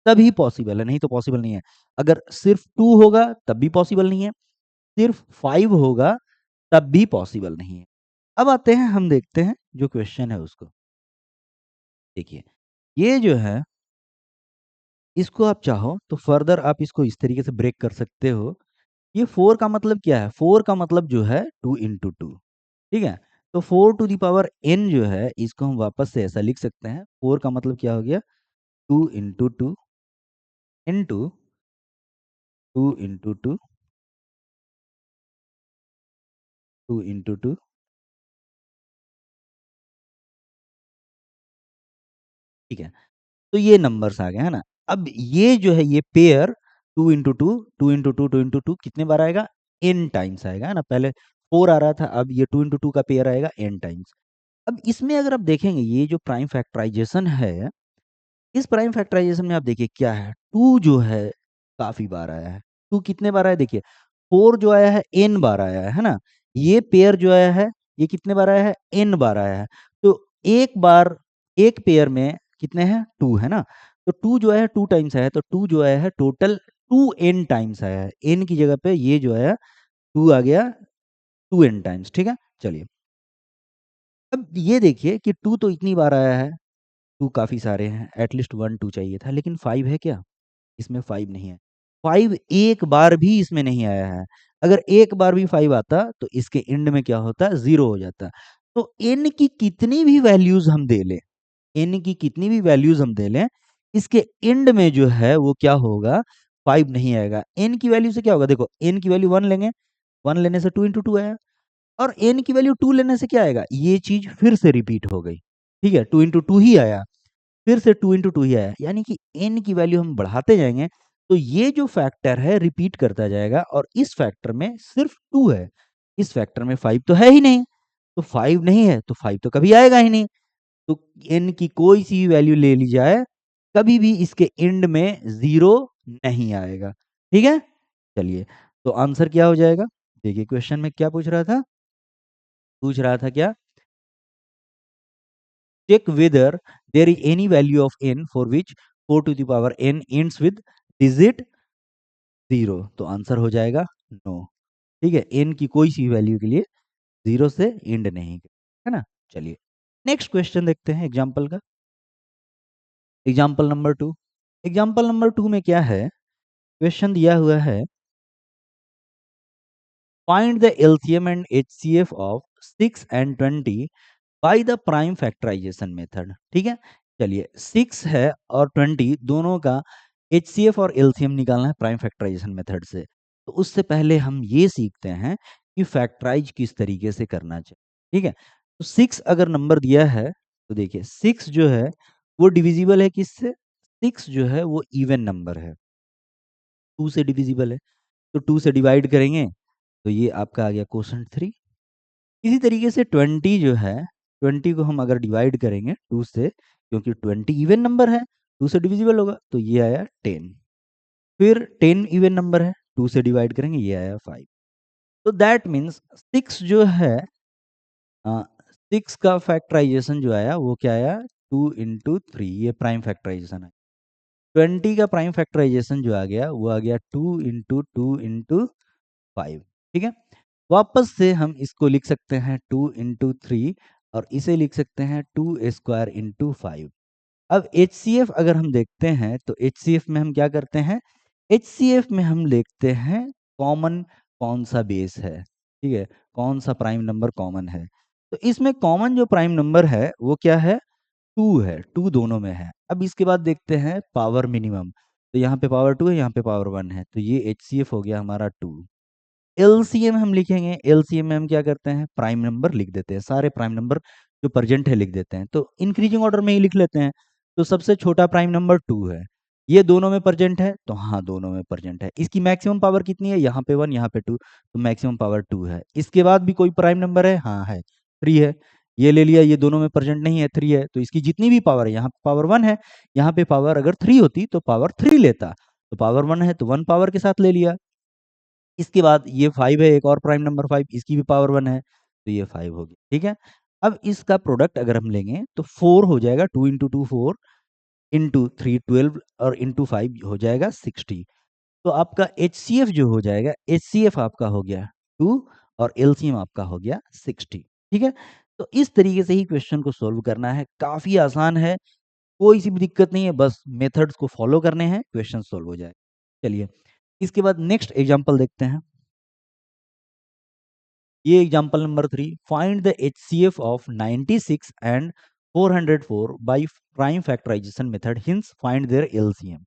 तभी पॉसिबल है, नहीं तो पॉसिबल नहीं है। अगर सिर्फ 2 होगा तब भी पॉसिबल नहीं है, सिर्फ 5 होगा तब भी पॉसिबल नहीं है। अब आते हैं, हम देखते हैं जो क्वेश्चन है उसको। देखिए, ये जो है, इसको आप चाहो तो फर्दर आप इसको इस तरीके से ब्रेक कर सकते हो। ये 4 का मतलब क्या है? 4 का मतलब जो है 2 इंटू 2, ठीक है? तो 4 टू द पावर n जो है, इसको हम वापस से ऐसा लिख सकते हैं। 4 का मतलब क्या हो गया? 2 इंटू 2 इंटू 2 इंटू 2, 2 इंटू 2, ठीक है? तो ये नंबर्स आ गए, है ना? अब ये जो है, ये पेयर 2 इंटू 2, 2 इंटू 2, 2 इंटू 2 कितने बार आएगा? n टाइम्स आएगा, है ना? पहले 4 आ रहा था, अब ये 2 इंटू 2 का पेयर आएगा n टाइम्स। अब इसमें अगर आप देखेंगे, ये जो प्राइम फैक्टराइजेशन है, इस प्राइम फैक्टराइजेशन में आप देखिए क्या है, 2 जो है काफ़ी बार आया है। 2 कितने बार आया देखिए, 4 जो आया है n बार आया है ना? ये पेयर जो आया है, ये कितने बार आया है? n बार आया है। तो एक बार, एक पेयर में कितने हैं? 2 है ना? तो 2 जो है 2 टाइम्स आया है, तो 2 जो आया है टोटल 2n टाइम्स आया है। n की जगह पे ये जो आया 2 आ गया 2n टाइम्स, ठीक है? चलिए, अब ये देखिए कि 2 तो इतनी बार आया है, 2 काफ़ी सारे हैं, एटलीस्ट 1 2 चाहिए था, लेकिन 5 है क्या? इसमें 5 नहीं है। 5 एक बार भी इसमें नहीं आया है। अगर एक बार भी 5 आता तो इसके एंड में क्या होता? 0 हो जाता। तो n की कितनी भी वैल्यूज़ हम दे लें, n की कितनी भी वैल्यूज़ हम दे लें, इसके एंड में जो है वो क्या होगा? 5 नहीं आएगा। n की वैल्यू से क्या होगा? देखो, n की वैल्यू 1 लेंगे, 1 लेने से 2 इंटू 2 आया, और n की वैल्यू 2 लेने से क्या आएगा? ये चीज़ फिर से रिपीट हो गई, ठीक है? 2 इंटू 2 ही आया। फिर से 2 इंटू 2 ही आया, यानी कि n की वैल्यू हम बढ़ाते जाएंगे तो ये जो फैक्टर है रिपीट करता जाएगा, और इस फैक्टर में सिर्फ 2 है, इस फैक्टर में 5 तो है ही नहीं। तो 5 नहीं है तो 5 तो कभी आएगा ही नहीं। तो n की कोई सी वैल्यू ले ली जाए, कभी भी इसके एंड में 0 नहीं आएगा, ठीक है? चलिए, तो आंसर क्या हो जाएगा? देखिए, क्वेश्चन में क्या पूछ रहा था? पूछ रहा था क्या? Check whether there is any value of n for which 4 to the power n ends with digit 0, तो आंसर हो जाएगा नो, ठीक है? n की कोई सी वैल्यू के लिए 0 से एंड नहीं, है ना? चलिए, नेक्स्ट क्वेश्चन देखते हैं एग्जाम्पल का। Example number 2। एग्जाम्पल नंबर 2 में क्या है? क्वेश्चन दिया हुआ है, find the LCM and HCF of 6 and 20 by the prime factorisation method, ठीक है? चलिए, 6 है और 20 दोनों का एचसीएफ और एलसीएम निकालना है प्राइम फैक्टराइजेशन मेथड से। तो उससे पहले हम ये सीखते हैं कि फैक्टराइज किस तरीके से करना चाहिए, ठीक है? तो 6 अगर नंबर दिया है, तो देखिए 6 जो है वो डिविजिबल है किससे? 6 जो है वो इवन नंबर है, 2 से डिविजिबल है, तो 2 से डिवाइड करेंगे तो ये आपका आ गया क्वोशंट 3। इसी तरीके से 20 जो है, 20 को हम अगर डिवाइड करेंगे 2 से, क्योंकि 20 इवन नंबर है, 2 से डिविजिबल होगा, तो ये आया 10। फिर 10 इवन नंबर है, 2 से डिवाइड करेंगे, ये आया 5। तो दैट मीन्स 6 जो है, 6 का फैक्टराइजेशन जो आया वो क्या आया? 2 इंटू 3, ये प्राइम फैक्टराइजेशन है। 20 का प्राइम फैक्टराइजेशन जो आ गया वो आ गया 2 इंटू 2 इंटू 5, ठीक है? वापस से हम इसको लिख सकते हैं 2 इंटू 3, और इसे लिख सकते हैं 2 स्क्वायर इंटू 5। अब एचसीएफ अगर हम देखते हैं तो एचसीएफ में हम क्या करते हैं? एचसीएफ में हम देखते हैं कॉमन कौन सा बेस है, ठीक है? कौन सा प्राइम नंबर कॉमन है? तो इसमें कॉमन जो प्राइम नंबर है वो क्या है? 2 है, 2 दोनों में है। अब इसके बाद देखते हैं पावर मिनिमम, तो यहाँ पे पावर 2 है, यहाँ पे पावर 1 है, तो ये एचसीएफ हो गया हमारा 2। एलसीएम हम लिखेंगे, एलसीएम में हम क्या करते हैं? प्राइम नंबर लिख देते हैं, सारे प्राइम नंबर जो प्रेजेंट है लिख देते हैं, तो इंक्रीजिंग ऑर्डर में ही लिख लेते हैं। तो सबसे छोटा प्राइम नंबर 2 है, ये दोनों में प्रेजेंट है, तो हाँ दोनों में प्रेजेंट है। इसकी मैक्सिमम पावर कितनी है? यहाँ पे 1, यहाँ पे 2, तो मैक्सिमम पावर 2 है। इसके बाद भी कोई प्राइम नंबर है? हाँ है, 3 है, ये ले लिया, ये दोनों में प्रेजेंट नहीं है, 3 है, तो इसकी जितनी भी पावर है, यहाँ पे पावर 1 है, यहाँ पे पावर अगर 3 होती तो पावर 3 लेता, तो पावर 1 है तो 1 पावर के साथ ले लिया। इसके बाद ये 5 है, एक और प्राइम नंबर 5, इसकी भी पावर 1 है, तो ये 5 हो गया, ठीक है? अब इसका प्रोडक्ट अगर हम लेंगे तो 4 हो जाएगा, 2 इंटू 2 4, इंटू 3 12, और इंटू 5 हो जाएगा 60। तो आपका एचसीएफ जो हो जाएगा, एचसीएफ आपका हो गया 2, और एलसीएम आपका हो गया 60। ठीक है, तो इस तरीके से ही क्वेश्चन को सोल्व करना है, काफी आसान है, कोई सी भी दिक्कत नहीं है, बस मेथड्स को फॉलो करने हैं, क्वेश्चन सोल्व हो जाए। चलिए इसके बाद नेक्स्ट एग्जांपल देखते हैं। ये example number 3, find the HCF of 96 and 404 by prime factorisation method, hence find their LCM.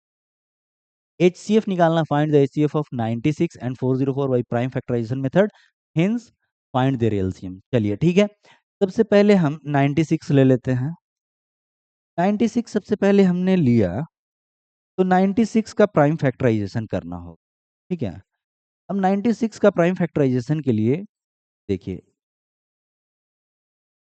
HCF निकालना, find the HCF of 96 and 404 by prime factorisation method, hence find their LCM. चलिए ठीक है, सबसे पहले हम 96 ले लेते हैं। 96 सबसे पहले हमने लिया, तो 96 का प्राइम फैक्टराइजेशन करना होगा। ठीक है, अब 96 का प्राइम फैक्टराइजेशन के लिए देखिए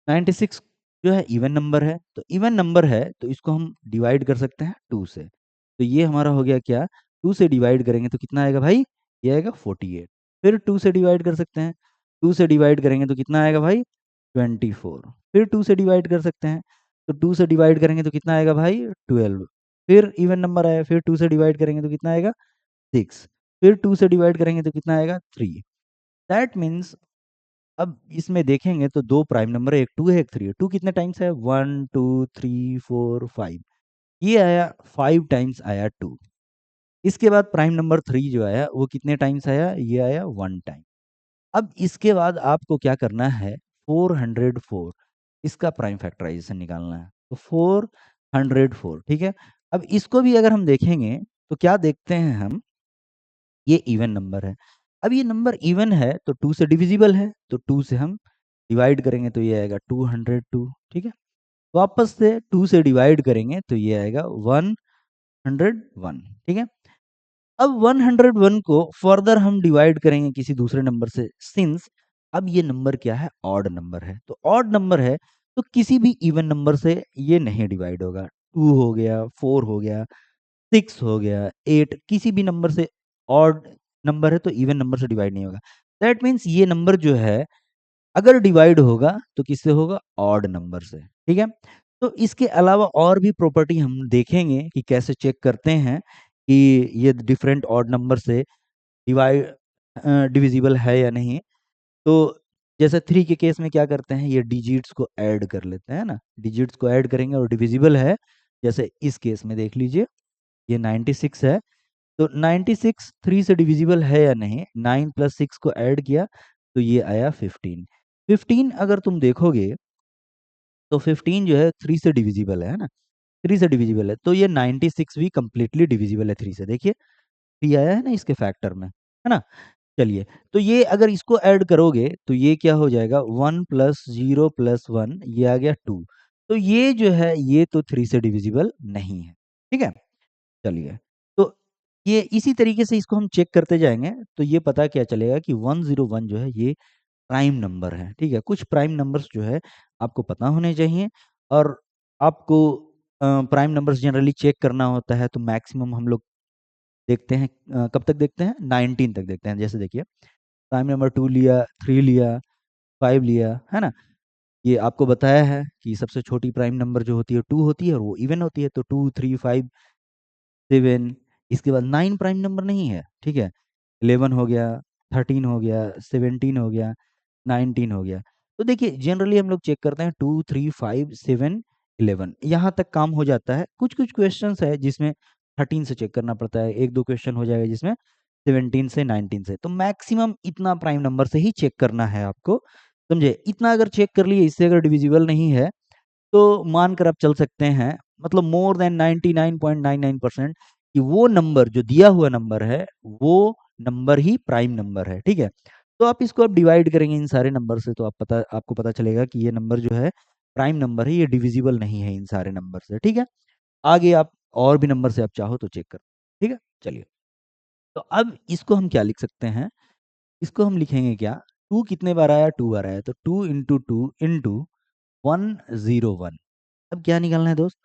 96 जो है इवन नंबर है, तो इवन नंबर है तो इसको हम डिवाइड कर सकते हैं 2 से। तो ये हमारा हो गया क्या, 2 से डिवाइड करेंगे तो कितना आएगा भाई, ये आएगा 48। फिर 2 से डिवाइड कर सकते हैं, 2 से डिवाइड करेंगे तो कितना आएगा भाई 24। फिर 2 से डिवाइड कर सकते हैं, तो 2 से डिवाइड करेंगे तो कितना आएगा भाई 12। फिर इवन नंबर आया, फिर 2 से डिवाइड करेंगे तो कितना आएगा 6। फिर 2 से डिवाइड करेंगे तो कितना आएगा 3। दैट मीन्स अब इसमें देखेंगे तो दो प्राइम नंबर है, एक 2 है एक 3 है। 2 कितने टाइम्स है, 1 2 3 4 5, ये आया 5 टाइम्स आया 2। इसके बाद प्राइम नंबर 3 जो आया वो कितने टाइम्स आया, ये आया 1 टाइम। अब इसके बाद आपको क्या करना है, 404 इसका प्राइम फैक्टराइजेशन निकालना है, तो 404। ठीक है, अब इसको भी अगर हम देखेंगे तो क्या देखते हैं हम, ये इवन नंबर है। अब ये नंबर इवन है तो 2 से डिविजिबल है, तो 2 से हम डिवाइड करेंगे तो ये आएगा 202। ठीक है, वापस से 2 से डिवाइड करेंगे तो ये आएगा 101। ठीक है, अब 101 को फर्दर हम डिवाइड करेंगे किसी दूसरे नंबर से, सिंस अब ये नंबर क्या है, ऑड नंबर है। तो ऑड नंबर है तो किसी भी इवन नंबर से ये नहीं डिवाइड होगा। 2 हो गया, 4 हो गया, 6 हो गया, 8, किसी भी नंबर से, ऑड नंबर है तो इवन नंबर से डिवाइड नहीं होगा। दैट मीन्स ये नंबर जो है अगर डिवाइड होगा तो किससे होगा, ऑड नंबर से। ठीक है, तो इसके अलावा और भी प्रॉपर्टी हम देखेंगे कि कैसे चेक करते हैं कि ये डिफरेंट ऑड नंबर से डिवाइड डिविजिबल है या नहीं। तो जैसे 3 के केस में क्या करते हैं, ये डिजिट्स को ऐड कर लेते हैं ना, डिजिट्स को ऐड करेंगे और डिविजिबल है। जैसे इस केस में देख लीजिए, ये 96 है, तो 96 3 से डिविजिबल है या नहीं, 9 प्लस 6 को ऐड किया तो ये आया 15। 15 अगर तुम देखोगे तो 15 जो है 3 से डिविजिबल है ना, 3 से डिविजिबल है, तो ये 96 भी कंप्लीटली डिविजिबल है 3 से। देखिए 3 आया है ना इसके फैक्टर में, है ना। चलिए, तो ये अगर इसको ऐड करोगे तो ये क्या हो जाएगा, 1 प्लस 0 प्लस 1, ये आ गया 2। तो ये जो है ये तो 3 से डिविजिबल नहीं है। ठीक है, चलिए, तो ये इसी तरीके से इसको हम चेक करते जाएंगे तो ये पता क्या चलेगा कि 101 जो है ये प्राइम नंबर है। ठीक है, कुछ प्राइम नंबर्स जो है आपको पता होने चाहिए, और आपको प्राइम नंबर्स जनरली चेक करना होता है तो मैक्सिमम हम लोग देखते हैं, कब तक देखते हैं, 19 तक देखते हैं। जैसे देखिए प्राइम नंबर 2 लिया, 3 लिया, 5 लिया, है ना। ये आपको बताया है कि सबसे छोटी प्राइम नंबर जो होती है 2 होती है और वो इवन होती है, तो 2 3 5 7, इसके बाद 9 प्राइम नंबर नहीं है। ठीक है, 11 हो गया, 13 हो गया, 17 हो गया, 19 हो गया। तो देखिए जनरली हम लोग चेक करते हैं 2 3 5 7 11, यहाँ तक काम हो जाता है। कुछ कुछ क्वेश्चंस है जिसमें 13 से चेक करना पड़ता है, एक दो क्वेश्चन हो जाएगा जिसमें 17 से 19 से। तो मैक्सिमम इतना प्राइम नंबर से ही चेक करना है आपको, समझे। इतना अगर चेक कर लिए, इससे अगर डिविजिबल नहीं है तो मानकर आप चल सकते हैं, मतलब मोर देन 99.99% कि वो नंबर जो दिया हुआ नंबर है वो नंबर ही प्राइम नंबर है। ठीक है, तो आप इसको अब डिवाइड करेंगे इन सारे नंबर से तो आपको पता चलेगा कि ये नंबर जो है प्राइम नंबर है, ये डिविजिबल नहीं है इन सारे नंबर से। ठीक है, आगे आप और भी नंबर से आप चाहो तो चेक कर। ठीक है, चलिए, तो अब इसको हम क्या लिख सकते हैं, इसको हम लिखेंगे क्या, 2 कितने बार आया, 2 बार आया, तो 2 इंटू 2 इंटू 101। अब क्या निकालना है दोस्त,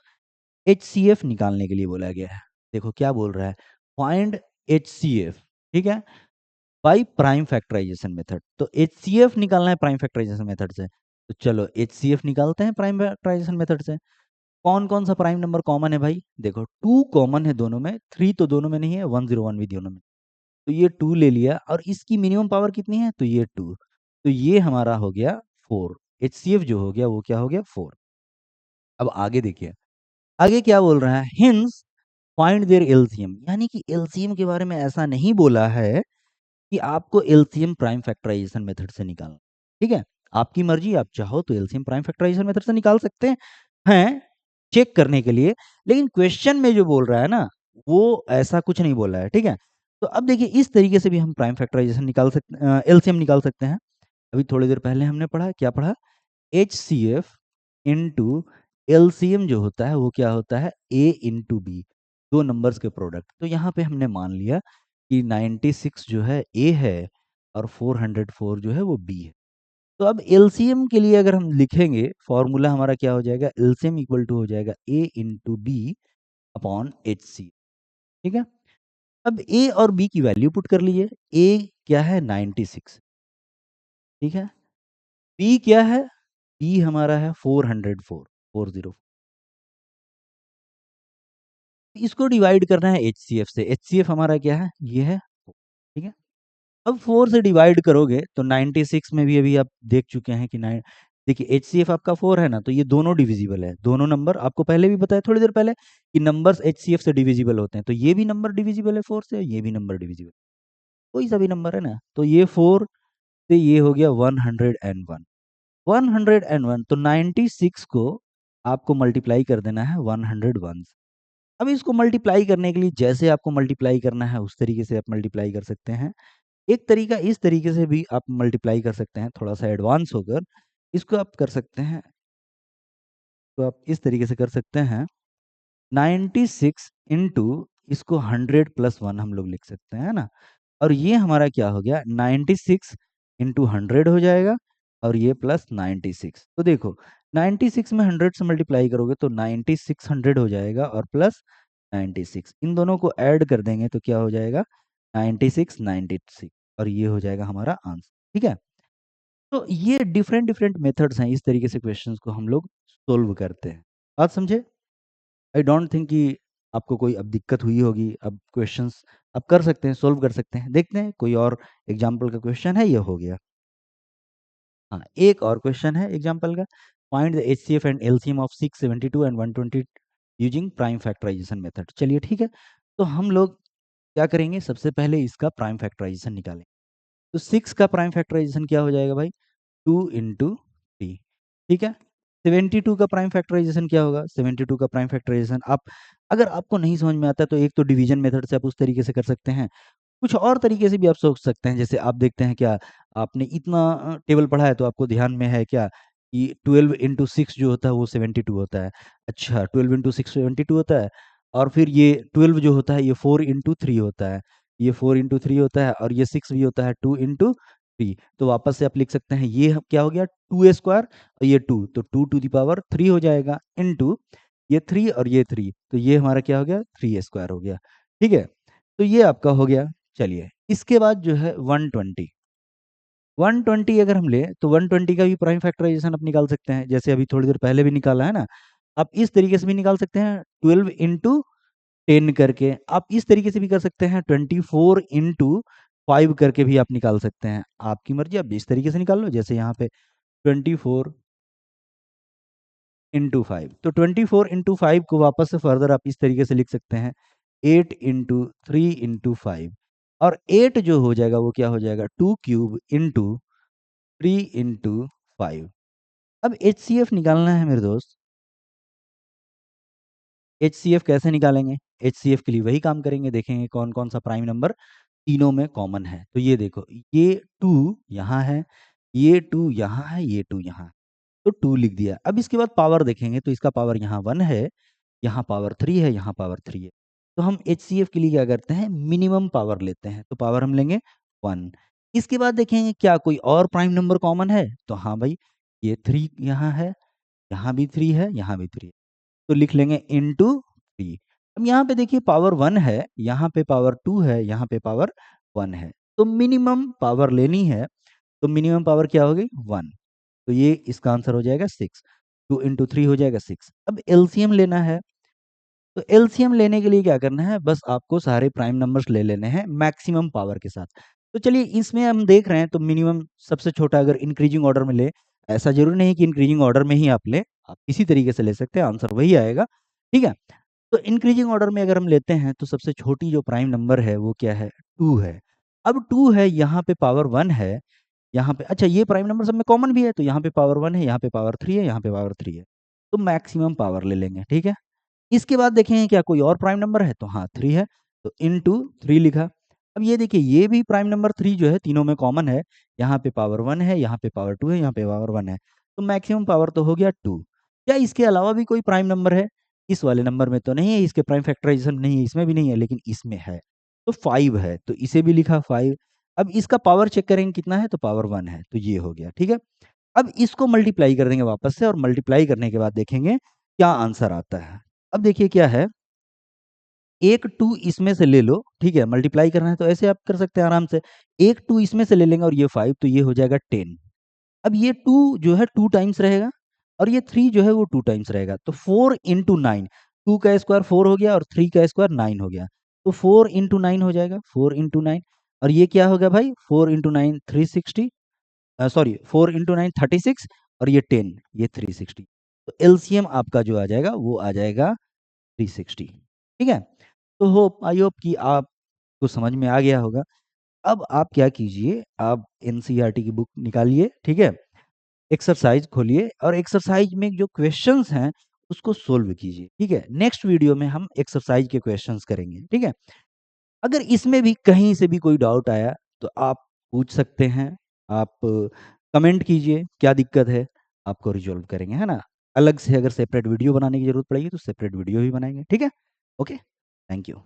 एचसीएफ निकालने के लिए बोला गया है। देखो क्या बोल रहा है, फाइंड एचसीएफ। ठीक है, बाई प्राइम फैक्टराइजेशन मेथड। तो एचसीएफ निकालना है प्राइम फैक्टराइजेशन मेथड से, तो चलो एचसीएफ निकालते हैं प्राइम फैक्टराइजेशन मेथड से। कौन कौन सा प्राइम नंबर कॉमन है भाई, देखो 2 कॉमन है दोनों में, 3 तो दोनों में नहीं है, 101 भी दोनों में। तो ये 2 ले लिया, और इसकी मिनिमम पावर कितनी है, तो ये 2। तो ये हमारा हो गया 4। HCF जो हो गया वो क्या हो गया 4। अब आगे देखिए, आगे क्या बोल रहा है, हिंस फाइंड देयर एलसीएम, यानी कि एलसीएम के बारे में ऐसा नहीं बोला है कि आपको एलसीएम प्राइम फैक्टराइजेशन मेथड से निकालना। ठीक है, आपकी मर्जी, आप चाहो तो एलसीएम प्राइम फैक्टराइजेशन मेथड से निकाल सकते हैं चेक करने के लिए, लेकिन क्वेश्चन में जो बोल रहा है ना, वो ऐसा कुछ नहीं बोला है। ठीक है, तो अब देखिए इस तरीके से भी हम प्राइम फैक्टराइजेशन निकाल सकते, एलसीएम निकाल सकते हैं। अभी थोड़ी देर पहले हमने पढ़ा, क्या पढ़ा, HCF इंटू एलसीएम जो होता है वो क्या होता है, A इंटू बी, दो नंबर्स के प्रोडक्ट। तो यहाँ पे हमने मान लिया कि 96 जो है A है और 404 जो है वो B है। तो अब एलसीएम के लिए अगर हम लिखेंगे, फॉर्मूला हमारा क्या हो जाएगा, एलसीएम इक्वल टू हो जाएगा A into b upon HC। ठीक है, अब A और B की वैल्यू पुट कर लीजिए। A क्या है 96, ठीक है, B क्या है, B हमारा है 404, 404। इसको डिवाइड करना है HCF से। HCF हमारा क्या है, ये है 4, ठीक है। अब 4 से डिवाइड करोगे तो 96 में भी अभी आप देख चुके हैं कि 9, देखिए HCF आपका 4 है ना, तो ये दोनों डिविजिबल है। दोनों नंबर आपको पहले भी बताया थोड़ी देर पहले कि नंबर्स HCF से डिविजिबल होते हैं, तो ये भी नंबर डिविजिबल है 4 से, ये भी नंबर डिविजिबल, कोई सा भी नंबर है ना। तो ये 4 से ये हो गया 101, 101। तो 96 को आपको मल्टीप्लाई कर देना है 101 से। अब इसको मल्टीप्लाई करने के लिए जैसे आपको मल्टीप्लाई करना है उस तरीके से आप मल्टीप्लाई कर सकते हैं। एक तरीका इस तरीके से भी आप मल्टीप्लाई कर सकते हैं, थोड़ा सा एडवांस होकर इसको आप कर सकते हैं। तो आप इस तरीके से कर सकते हैं, 96 इंटू इसको 100 प्लस 1 हम लोग लिख सकते हैं, है ना। और ये हमारा क्या हो गया, 96 इंटू 100 हो जाएगा और ये प्लस 96। तो देखो 96 में 100 से मल्टीप्लाई करोगे तो 9600 हो जाएगा और प्लस 96, इन दोनों को ऐड कर देंगे तो क्या हो जाएगा 96 96, और ये हो जाएगा हमारा आंसर। ठीक है, तो ये डिफरेंट डिफरेंट मेथड्स हैं, इस तरीके से क्वेश्चंस को हम लोग सोल्व करते हैं। बात समझे? आई डोंट थिंक कि आपको कोई अब दिक्कत हुई होगी। अब क्वेश्चंस आप कर सकते हैं, सोल्व कर सकते हैं। देखते हैं कोई और एग्जाम्पल का क्वेश्चन है, ये हो गया। हाँ, एक और क्वेश्चन है एग्जाम्पल का, find the HCF and LCM of 672 and 120 using prime factorisation method. चलिए ठीक है, तो हम लोग क्या करेंगे, सबसे पहले इसका प्राइम फैक्टराइजेशन निकालेंगे। तो 6 का प्राइम फैक्टराइजेशन क्या हो जाएगा भाई, 2 इंटू 3, ठीक है। 72 का प्राइम फैक्टराइजेशन क्या होगा, 72 का प्राइम फैक्टराइजेशन आप, अगर आपको नहीं समझ में आता तो एक तो डिवीजन मेथड से आप उस तरीके से कर सकते हैं, कुछ और तरीके से भी आप सोच सकते हैं। जैसे आप देखते हैं, क्या आपने इतना टेबल पढ़ा है तो आपको ध्यान में है क्या कि 12 इंटू 6 जो होता है वो 72 होता है। अच्छा, 12 इंटू 6 72 होता है, और फिर ये 12 जो होता है ये 4 इंटू 3 होता है, ये 4 इंटू 3 होता है, और ये 6 भी होता है 2 इंटू 3। तो वापस से आप लिख सकते हैं, ये क्या हो गया 2 स्क्वायर और ये 2, तो 2 टू दी पावर 3 हो जाएगा, इंटू ये 3 और ये 3, तो ये हमारा क्या हो गया 3 स्क्वायर हो गया। ठीक है, तो ये आपका हो गया। चलिए इसके बाद जो है 120, 120 अगर हम ले तो 120 का भी प्राइम फैक्टराइजेशन आप निकाल सकते हैं, जैसे अभी थोड़ी देर पहले भी निकाला है ना। आप इस तरीके से भी निकाल सकते हैं 12 इंटू 10 करके, आप इस तरीके से भी कर सकते हैं 24 इंटू 5 करके भी आप निकाल सकते हैं, आपकी मर्जी, आप इस तरीके से निकाल लो। जैसे यहाँ पे 24 इंटू 5, तो 24 इंटू 5 को वापस से फर्दर आप इस तरीके से लिख सकते हैं 8 इंटू 3 इंटू 5, और 8 जो हो जाएगा वो क्या हो जाएगा 2 क्यूब इंटू 3 इंटू 5। अब HCF निकालना है मेरे दोस्त। HCF कैसे निकालेंगे, HCF के लिए वही काम करेंगे, देखेंगे कौन कौन सा प्राइम नंबर तीनों में कॉमन है। तो ये देखो, ये 2 यहाँ है, ये 2 यहाँ है, ये 2 यहाँ है, तो 2 लिख दिया। अब इसके बाद पावर देखेंगे तो इसका पावर यहाँ 1 है, यहाँ पावर 3 है, यहाँ पावर 3 है। तो हम HCF के लिए क्या करते हैं, मिनिमम पावर लेते हैं, तो पावर हम लेंगे 1। इसके बाद देखेंगे क्या कोई और प्राइम नंबर कॉमन है, तो हाँ भाई, ये 3 यहाँ है, यहाँ भी 3 है, यहाँ भी 3 है, तो लिख लेंगे इंटू 3। अब यहाँ पे देखिए पावर 1 है, यहाँ पे पावर 2 है, यहाँ पे पावर 1 है, तो मिनिमम पावर लेनी है, तो मिनिमम पावर क्या होगी 1, तो ये इसका आंसर हो जाएगा 6। 2 इंटू 3 हो जाएगा 6। अब एलसीएम लेना है, तो एलसीएम लेने के लिए क्या करना है, बस आपको सारे प्राइम नंबर्स ले लेने हैं मैक्सिमम पावर के साथ। तो चलिए इसमें हम देख रहे हैं तो मिनिमम सबसे छोटा अगर इंक्रीजिंग ऑर्डर में ले, ऐसा ज़रूरी नहीं कि इंक्रीजिंग ऑर्डर में ही आप लें, आप किसी तरीके से ले सकते हैं, आंसर वही आएगा, ठीक है? तो इंक्रीजिंग ऑर्डर में अगर हम लेते हैं तो सबसे छोटी जो प्राइम नंबर है वो क्या है? 2 है। अब 2 है, यहाँ पे पावर 1 है, यहाँ पे अच्छा ये प्राइम नंबर सब में कॉमन भी है, तो यहाँ पे पावर 1 है, यहाँ पे पावर 3 है, यहाँ पे पावर 3 है। तो मैक्सिमम पावर ले लेंगे, ठीक है? इसके बाद देखें क्या कोई और प्राइम नंबर है? तो हाँ 3 है, तो इनटू 3 लिखा। अब ये देखिए ये भी प्राइम नंबर 3 जो है तीनों में कॉमन है, यहाँ पे पावर 1 है, यहाँ पे पावर 2 है, यहाँ पे पावर 1 है, तो मैक्सिमम पावर तो हो गया 2। क्या इसके अलावा भी कोई प्राइम नंबर है? इस वाले नंबर में तो नहीं है, इसके प्राइम फैक्टराइजेशन नहीं है, इसमें भी नहीं है, लेकिन इसमें है, तो 5 है, तो इसे भी लिखा 5। अब इसका पावर चेक करेंगे कितना है, तो पावर 1 है, तो ये हो गया, ठीक है? अब इसको मल्टीप्लाई कर देंगे वापस से और मल्टीप्लाई करने के बाद देखेंगे क्या आंसर आता है। अब देखिए क्या है, एक 2 इसमें से ले लो, ठीक है? मल्टीप्लाई करना है तो ऐसे आप कर सकते हैं आराम से। एक 2 इसमें से ले लेंगे और ये 5 तो ये हो जाएगा 10। अब ये 2 जो है 2 टाइम्स रहेगा और ये 3 जो है वो 2 टाइम्स रहेगा। तो 4 इंटू 9, 2 का स्क्वायर 4 हो गया और 3 का स्क्वायर 9 हो गया। तो 4 इंटू 9 हो जाएगा, 4 इंटू 9 और ये क्या हो गया भाई 4 इंटू 9 360, सॉरी 4 इंटू 9 36 और ये 10 ये 360। तो एलसीएम आपका जो आ जाएगा वो आ जाएगा 360, ठीक है? तो होप आई होप कि आपको समझ में आ गया होगा। अब आप क्या कीजिए, आप एनसीईआरटी की बुक निकालिए, ठीक है? एक्सरसाइज खोलिए और एक्सरसाइज में जो क्वेश्चंस हैं उसको सोल्व कीजिए, ठीक है? नेक्स्ट वीडियो में हम एक्सरसाइज के क्वेश्चंस करेंगे, ठीक है? अगर इसमें भी कहीं से भी कोई डाउट आया तो आप पूछ सकते हैं, आप कमेंट कीजिए क्या दिक्कत है, आपको रिज़ॉल्व करेंगे, है ना? अलग से अगर सेपरेट वीडियो बनाने की ज़रूरत पड़ेगी तो सेपरेट वीडियो भी बनाएँगे, ठीक है? Okay, thank you.